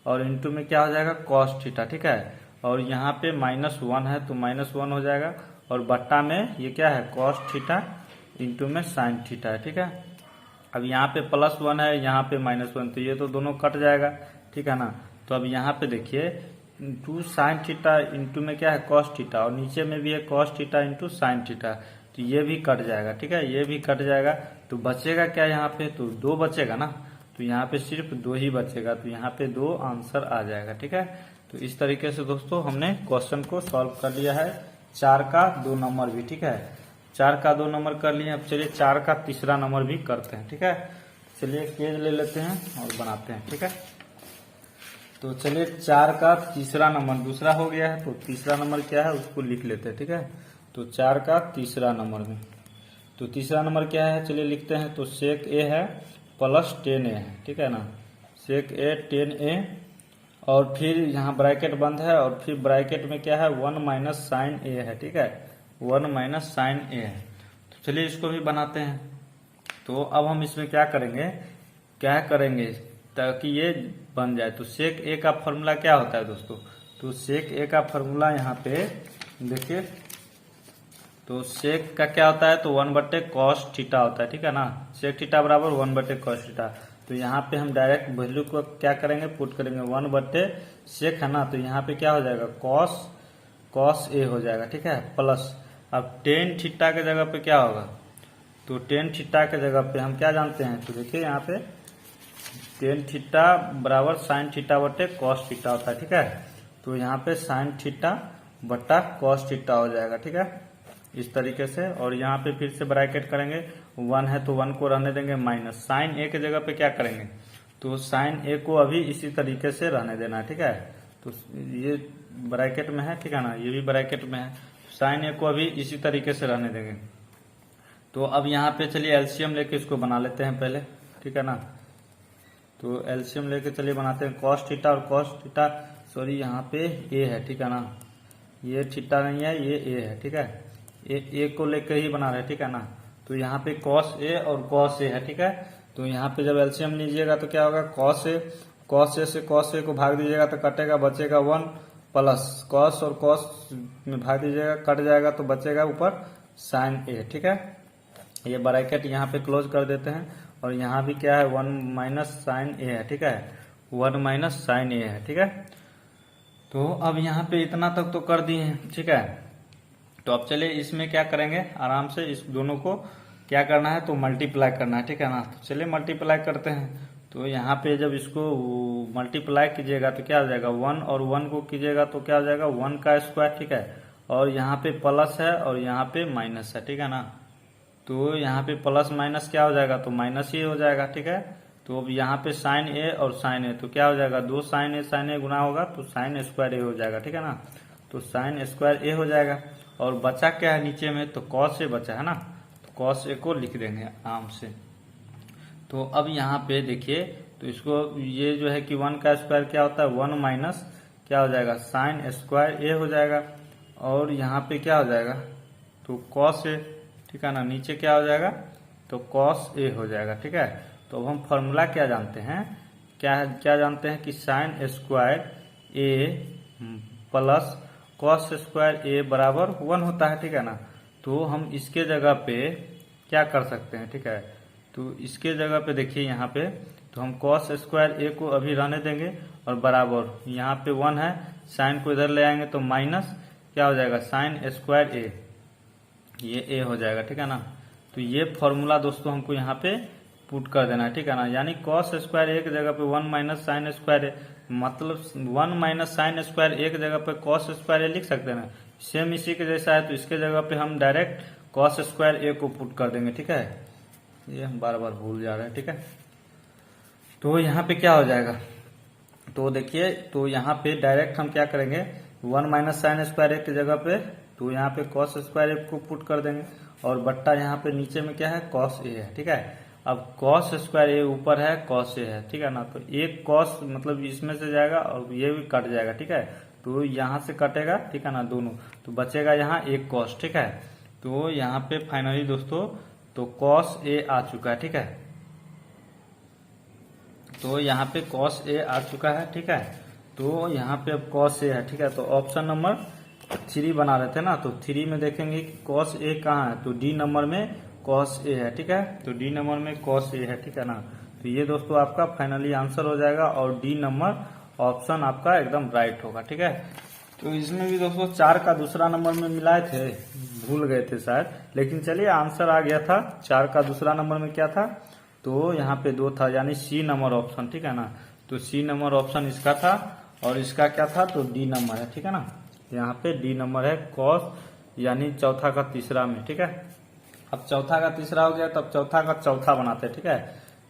Speaker 1: और इंटू में क्या हो जाएगा, कॉस थीटा, ठीक है। और यहाँ पे -1 है तो -1 हो जाएगा, और बट्टा में ये क्या है, कॉस थीटा इंटू में साइन थीटा है, ठीक है। अब यहाँ पे +1 है, यहाँ पे -1, तो ये तो दोनों कट जाएगा, ठीक है ना। तो अब यहाँ पे देखिए 2 साइन थीटा इंटू में क्या है, कॉस थीटा, और नीचे में भी है cos theta into sine theta, तो ये भी कट जाएगा, ठीक है, ये भी कट जाएगा। तो बचेगा क्या यहाँ पे, तो 2 बचेगा ना, तो यहाँ पे सिर्फ 2 ही बचेगा, तो यहाँ पे 2 आंसर आ जाएगा, ठीक है। तो इस तरीके से दोस्तों हमने क्वेश्चन को सॉल्व कर लिया है, 4 का 2 नंबर भी, ठीक है, 4 का 2 नंबर कर लिए। अब चलिए 4 का तीसरा नंबर भी करते हैं, ठीक है। चलिए पेज ले लेते हैं और बनाते हैं, ठीक है। तो चलिए 4 का तीसरा नंबर, दूसरा हो गया है, तो तीसरा नंबर क्या है उसको लिख लेते हैं, ठीक है। तो 4 का तीसरा नंबर में, तो तीसरा नंबर क्या है, चलिए लिखते हैं। तो सेक ए है प्लस 10a है, ठीक है ना, सेक ए 10a, और फिर यहाँ ब्रैकेट बंद है, और फिर ब्रैकेट में क्या है, 1 माइनस साइन ए है, ठीक है, 1 माइनस साइन ए है। तो चलिए इसको भी बनाते हैं। तो अब हम इसमें क्या करेंगे ताकि ये बन जाए। तो सेक ए का फॉर्मूला क्या होता है दोस्तों, तो सेक ए का फॉर्मूला यहाँ पे देखिए, तो सेक का क्या होता है, तो 1/cos थीटा होता है, ठीक है ना। सेक थीटा बराबर 1/cos थीटा। तो यहाँ पे हम डायरेक्ट वैल्यू को क्या करेंगे, पुट करेंगे 1/सेक है ना, तो यहाँ पे क्या हो जाएगा कॉस ए हो जाएगा, ठीक है, प्लस अब टेन थीटा के जगह पे क्या होगा, तो टेन थीटा के जगह पे हम क्या जानते हैं, तो देखिए यहाँ पे टेन थीटा बराबर साइन थीटा बटे कॉस थीटा होता है, ठीक है। तो यहाँ पे साइन थीटा बटा कॉस थीटा हो जाएगा, ठीक है, इस तरीके से। और यहाँ पे फिर से ब्रैकेट करेंगे, 1 है तो 1 को रहने देंगे माइनस, साइन ए के जगह पे क्या करेंगे, तो साइन ए को अभी इसी तरीके से रहने देना है, ठीक है। तो ये ब्रैकेट में है, ठीक है ना, ये भी ब्रैकेट में है, साइन ए को अभी इसी तरीके से रहने देंगे। तो अब यहाँ पे चलिए एलसीएम लेके इसको बना लेते हैं पहले, ठीक है ना। तो एलसीएम लेके चलिए बनाते हैं, कॉस थीटा और कॉस थीटा, सॉरी यहाँ पे ए है, ठीक है ना, ये थीटा नहीं है, ये ए है, ठीक है, ए को लेकर ही बना रहे हैं, ठीक है ना। तो यहाँ पे कॉस ए और कॉस ए है, ठीक है। तो यहाँ पे जब एलसीएम लीजिएगा तो क्या होगा, कॉस ए से कॉस ए को भाग दीजिएगा तो कटेगा, बचेगा 1 प्लस कॉस और कॉस में भाग दीजिएगा, कट जाएगा तो बचेगा ऊपर साइन ए, ठीक है। ये ब्रैकेट यहाँ पे क्लोज कर देते हैं, और यहाँ भी क्या है 1 माइनस साइन ए है, ठीक है, 1 माइनस साइन ए है, ठीक है। तो अब यहाँ पे इतना तक तो कर दिए हैं, ठीक है। तो अब चलिए इसमें क्या करेंगे, आराम से इस दोनों को क्या करना है, तो मल्टीप्लाई करना है, ठीक है ना। तो चलिए मल्टीप्लाई करते हैं। तो यहाँ पे जब इसको मल्टीप्लाई कीजिएगा तो क्या हो जाएगा, 1 और 1 को कीजिएगा तो क्या हो जाएगा 1 का स्क्वायर, ठीक है, और यहाँ पे प्लस है और यहाँ पे माइनस है, ठीक है ना। तो यहाँ पे प्लस माइनस क्या हो जाएगा, तो माइनस ही हो जाएगा, ठीक है। तो अब यहाँ पे साइन ए और साइन ए, तो क्या हो जाएगा, 2 साइन ए गुना होगा तो साइन स्क्वायर ए हो जाएगा, ठीक है ना। तो साइन स्क्वायर ए हो जाएगा, और बचा क्या है नीचे में, तो कॉस ए बचा है ना, तो कॉस ए को लिख देंगे आराम से। तो अब यहाँ पे देखिए, तो इसको ये जो है कि 1 का स्क्वायर क्या होता है, 1 माइनस क्या हो जाएगा, साइन स्क्वायर ए हो जाएगा, और यहाँ पे क्या हो जाएगा, तो कॉस ए, ठीक है ना, नीचे क्या हो जाएगा, तो कॉस ए हो जाएगा, ठीक है। तो अब हम फॉर्मूला क्या जानते हैं, क्या जानते हैं कि साइन स्क्वायर ए प्लस कॉस स्क्वायर ए बराबर 1 होता है, ठीक है ना। तो हम इसके जगह पे क्या कर सकते हैं, ठीक है। तो इसके जगह पे देखिए यहाँ पे, तो हम कॉस स्क्वायर ए को अभी रहने देंगे, और बराबर यहाँ पे 1 है, साइन को इधर ले आएंगे तो माइनस क्या हो जाएगा, साइन स्क्वायर ए, ये ए हो जाएगा, ठीक है ना। तो ये फॉर्मूला दोस्तों हमको यहाँ पे पुट कर देना है, ठीक है ना। यानी कॉस स्क्वायर ए की जगह पे 1 माइनस साइन स्क्वायर ए, मतलब 1 माइनस साइन स्क्वायर ए की जगह पे कॉस स्क्वायर ए लिख सकते हैं ना, सेम इसी के जैसा है। तो इसके जगह पे हम डायरेक्ट कॉस स्क्वायर ए को पुट कर देंगे, ठीक है। ये हम बार बार भूल जा रहे हैं, ठीक है। तो यहाँ पे क्या हो जाएगा, तो देखिए, तो यहाँ पे डायरेक्ट हम क्या करेंगे, 1 माइनस साइन स्क्वायर ए की जगह पे, तो यहाँ पे कॉस स्क्वायर ए को पुट कर देंगे, और बट्टा यहाँ पे नीचे में क्या है, कॉस ए है, ठीक है। अब कॉस स्क्वायर ए ऊपर है, कॉस ए है, ठीक है ना। तो एक कॉस मतलब इसमें से जाएगा और ये भी कट जाएगा, ठीक है। तो यहाँ से कटेगा, ठीक है ना, दोनों, तो बचेगा यहाँ एक कॉस, ठीक है। तो यहाँ पे फाइनली दोस्तों तो कॉस ए आ चुका है, ठीक है। तो यहाँ पे कॉस ए आ चुका है, ठीक है। तो यहाँ पे अब कॉस ए है, ठीक है। तो ऑप्शन नंबर 3 बना रहे थे ना, तो 3 में देखेंगे कि कॉस ए कहाँ है, तो डी नंबर में कॉस ए है, ठीक है। तो डी नंबर में कॉस ए है, ठीक है ना। तो ये दोस्तों आपका फाइनली आंसर हो जाएगा, और डी नंबर ऑप्शन आपका एकदम राइट होगा, ठीक है। तो इसमें भी दोस्तों 4 का दूसरा नंबर में मिलाए थे, भूल गए थे शायद, लेकिन चलिए आंसर आ गया था। 4 का दूसरा नंबर में क्या था, तो यहाँ पे 2 था, यानी सी नंबर ऑप्शन, ठीक है ना। तो सी नंबर ऑप्शन इसका था, और इसका क्या था, तो डी नंबर है, ठीक है ना। यहाँ पे डी नंबर है कॉस, यानी चौथा का तीसरा में, ठीक है। अब चौथा का तीसरा हो गया, तब चौथा का चौथा बनाते हैं, ठीक है।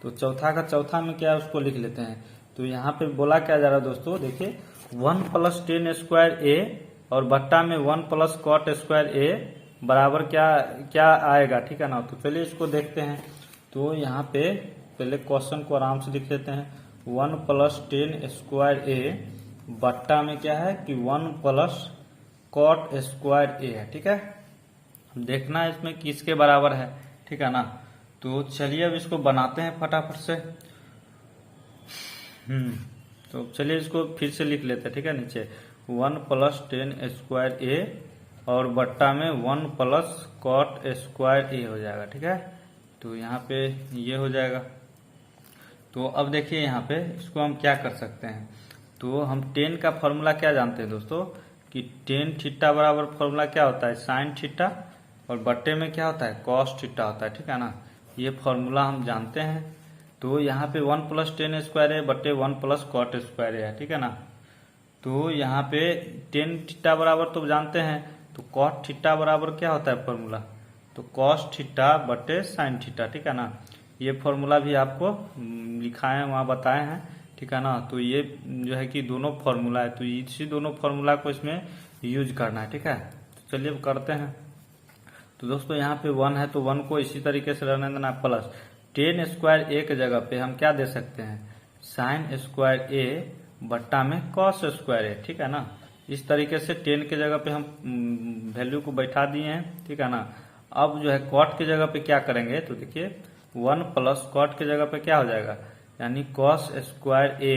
Speaker 1: तो चौथा का चौथा में क्या है उसको लिख लेते हैं। तो यहाँ पे बोला क्या जा रहा है दोस्तों, देखिए 1 प्लस टेन स्क्वायर ए, और बट्टा में 1 प्लस कॉट स्क्वायर ए बराबर क्या आएगा, ठीक है ना। तो चलिए इसको देखते हैं। तो यहाँ पे पहले क्वेश्चन को आराम से लिख लेते हैं, 1 प्लस टेन स्क्वायर ए बट्टा में क्या है कि 1 प्लस कॉट स्क्वायर ए है, ठीक है। देखना है इसमें किसके बराबर है, ठीक है ना। तो चलिए अब इसको बनाते हैं फटाफट से। तो चलिए इसको फिर से लिख लेते हैं, ठीक है। नीचे 1 + 10 स्क्वायर ए और बट्टा में 1 + cot स्क्वायर ए हो जाएगा, ठीक है। तो यहाँ पे ये हो जाएगा। तो अब देखिए यहाँ पे इसको हम क्या कर सकते हैं। तो हम टेन का फॉर्मूला क्या जानते हैं दोस्तों कि टेन थीटा बराबर फॉर्मूला क्या होता है साइन थीटा और बट्टे में क्या होता है कॉस थीटा होता है, ठीक है ना। ये फॉर्मूला हम जानते हैं। तो यहाँ पे 1 + 10 स्क्वायर है बट्टे 1 + cot स्क्वायर है, ठीक है ना। तो यहाँ पे टेन थीटा बराबर तो जानते हैं, तो cot थीटा बराबर क्या होता है फॉर्मूला, तो cos थीटा बट्टे साइन थीटा, ठीक है ना। ये फॉर्मूला भी आपको लिखाए हैं वहाँ बताए हैं, ठीक है ना। तो ये जो है कि दोनों फॉर्मूला है, तो इसी दोनों फॉर्मूला को इसमें यूज करना है, ठीक है। तो चलिए अब करते हैं। तो दोस्तों यहाँ पे 1 है तो 1 को इसी तरीके से रहने देना, प्लस 10 स्क्वायर ए के जगह पे हम क्या दे सकते हैं साइन स्क्वायर ए बट्टा में कॉस स्क्वायर ए, ठीक है ना। इस तरीके से 10 के जगह पे हम वैल्यू को बैठा दिए हैं, ठीक है ना। अब जो है कॉट के जगह पे क्या करेंगे, तो देखिए 1 + cot के जगह पे क्या हो जाएगा यानी कॉस स्क्वायर ए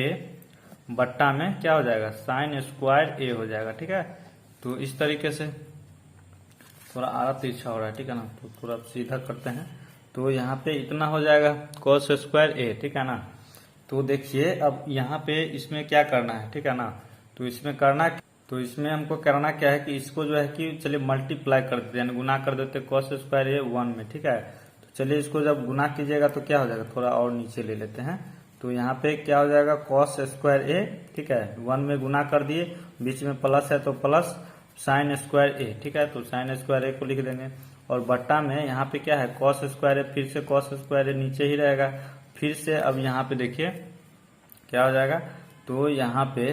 Speaker 1: बट्टा में क्या हो जाएगा साइन स्क्वायर ए हो जाएगा, ठीक है। तो इस तरीके से थोड़ा आरा तिरछा हो रहा है, ठीक है ना। तो थोड़ा सीधा करते हैं। तो यहाँ पे इतना हो जाएगा कॉस स्क्वायर ए, ठीक है ना। तो देखिए अब यहाँ पे इसमें क्या करना है, ठीक है ना। तो इसमें हमको करना क्या है कि इसको जो है कि चलिए मल्टीप्लाई कर देते हैं, गुना कर देते कॉस स्क्वायर ए 1 में, ठीक है। तो चलिए इसको जब गुना कीजिएगा तो क्या हो जाएगा, थोड़ा और नीचे ले लेते हैं। तो यहाँ पे क्या हो जाएगा कॉस स्क्वायर ए, ठीक है, 1 में गुना कर दिए, बीच में प्लस है तो प्लस साइन स्क्वायर ए, ठीक है। तो साइन स्क्वायर ए को लिख देंगे और बट्टा में यहाँ पे क्या है कॉस स्क्वायर ए, फिर से कॉस स्क्वायर ए नीचे ही रहेगा। फिर से अब यहाँ पे देखिए क्या हो जाएगा, तो यहाँ पे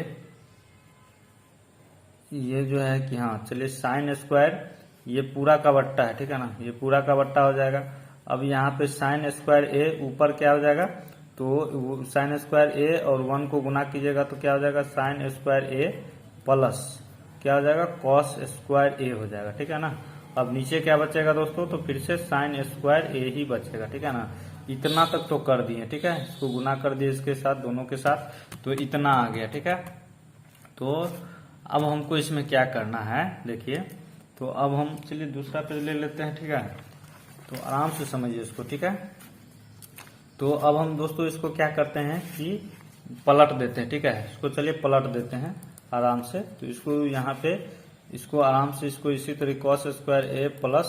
Speaker 1: ये जो है कि हाँ चलिए साइन स्क्वायर ये पूरा का बट्टा है, ठीक है ना, ये पूरा का बट्टा हो जाएगा। अब यहाँ पे साइन स्क्वायर ए ऊपर क्या हो जाएगा, तो साइन स्क्वायर ए और 1 को गुना कीजिएगा तो क्या हो जाएगा साइन स्क्वायर ए प्लस क्या हो जाएगा कॉस स्क्वायर ए हो जाएगा, ठीक है ना। अब नीचे क्या बचेगा दोस्तों, तो फिर से साइन स्क्वायर ए ही बचेगा, ठीक है ना। इतना तक तो कर दिए, ठीक है, इसको गुना कर दिए इसके साथ दोनों के साथ, तो इतना आ गया, ठीक है। तो अब हमको इसमें क्या करना है देखिए, तो अब हम चलिए दूसरा पेज ले लेते हैं, ठीक है। तो आराम से समझिए इसको, ठीक है। तो अब हम दोस्तों इसको क्या करते हैं कि पलट देते हैं, ठीक है। इसको चलिए पलट देते हैं आराम से। तो इसको यहाँ पे इसको आराम से इसको इसी तरीके cos square A plus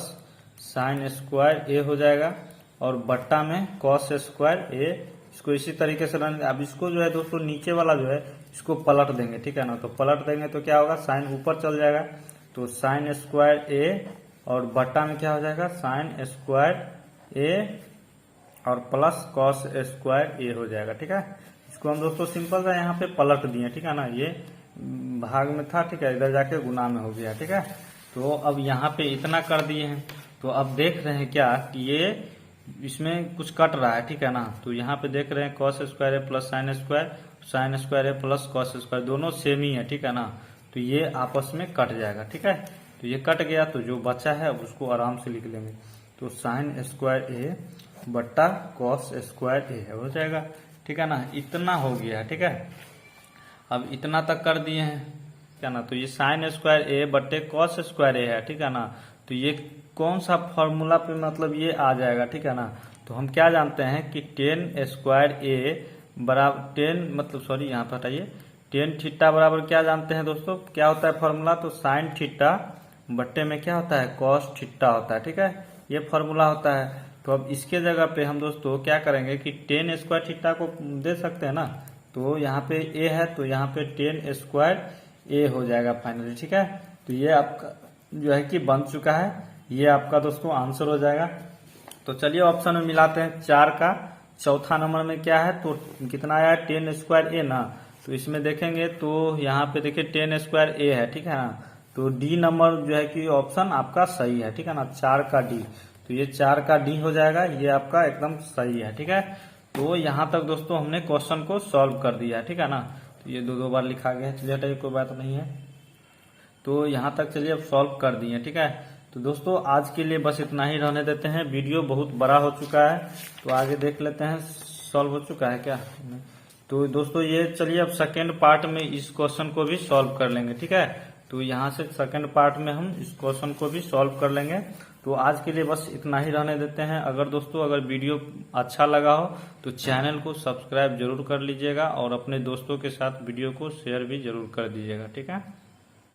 Speaker 1: sign square A हो जाएगा और बट्टा में कॉस स्क्वायर ए, इसको इसी तरीके से रन। अब इसको जो है दोस्तों नीचे वाला जो है इसको पलट देंगे, ठीक है ना। तो पलट देंगे तो क्या होगा साइन ऊपर चल जाएगा, तो साइन स्क्वायर ए और बट्टा में क्या हो जाएगा साइन स्क्वायर ए और प्लस कॉस स्क्वायर ए हो जाएगा, ठीक है। इसको हम दोस्तों सिंपल सा यहाँ पे पलट दिए, ठीक है ना। ये भाग में था, ठीक है, इधर जाके गुना में हो गया, ठीक है। तो अब यहाँ पे इतना कर दिए हैं। तो अब देख रहे हैं क्या कि ये इसमें कुछ कट रहा है, ठीक है ना। तो यहाँ पे देख रहे हैं कॉस स्क्वायर ए प्लस साइन स्क्वायर ए प्लस कॉस स्क्वायर दोनों सेम ही है, ठीक है ना। तो ये आपस में कट जाएगा, ठीक है। तो ये कट गया, तो जो बचा है उसको आराम से लिख लेंगे। तो साइन स्क्वायर ए बट्टा कॉस स्क्वायर ए हो जाएगा, ठीक है ना। इतना हो गया, ठीक है। अब इतना तक कर दिए हैं, क्या ना। तो ये साइन स्क्वायर ए बट्टे कॉस स्क्वायर ए है, ठीक है ना। तो ये कौन सा फॉर्मूला पे मतलब ये आ जाएगा, ठीक है ना। तो हम क्या जानते हैं कि 10 स्क्वायर ए बराबर 10 मतलब सॉरी यहाँ पर हटाइए 10 थीटा बराबर क्या जानते हैं दोस्तों, क्या होता है फॉर्मूला, तो साइन थीटा बट्टे में क्या होता है कॉस थीटा होता है, ठीक है। ये फॉर्मूला होता है। तो अब इसके जगह पे हम दोस्तों क्या करेंगे कि 10 स्क्वायर थीटा को दे सकते हैं ना। तो यहाँ पे ए है तो यहाँ पे 10 स्क्वायर ए हो जाएगा फाइनली, ठीक है। तो ये आपका जो है कि बन चुका है, ये आपका दोस्तों आंसर हो जाएगा। तो चलिए ऑप्शन में मिलाते हैं 4 का चौथा नंबर में क्या है, तो कितना आया 10 स्क्वायर ए ना। तो इसमें देखेंगे तो यहाँ पे देखिए 10 स्क्वायर ए है, ठीक है ना। तो डी नंबर जो है कि ऑप्शन आपका सही है, ठीक है ना, 4 का डी। तो ये 4 का डी हो जाएगा, ये आपका एकदम सही है, ठीक है। तो यहाँ तक दोस्तों हमने क्वेश्चन को सॉल्व कर दिया, ठीक है ना। तो ये दो बार लिखा गया है, चलिए हटाइए कोई बात नहीं है। तो यहाँ तक चलिए अब सॉल्व कर दिए, ठीक है। तो दोस्तों आज के लिए बस इतना ही रहने देते हैं, वीडियो बहुत बड़ा हो चुका है। तो आगे देख लेते हैं सॉल्व हो चुका है क्या, तो दोस्तों ये चलिए अब सेकेंड पार्ट में इस क्वेश्चन को भी सॉल्व कर लेंगे, ठीक है। तो यहाँ से सेकेंड पार्ट में हम इस क्वेश्चन को भी सॉल्व कर लेंगे। तो आज के लिए बस इतना ही रहने देते हैं। अगर दोस्तों अगर वीडियो अच्छा लगा हो तो चैनल को सब्सक्राइब जरूर कर लीजिएगा और अपने दोस्तों के साथ वीडियो को शेयर भी जरूर कर दीजिएगा, ठीक है।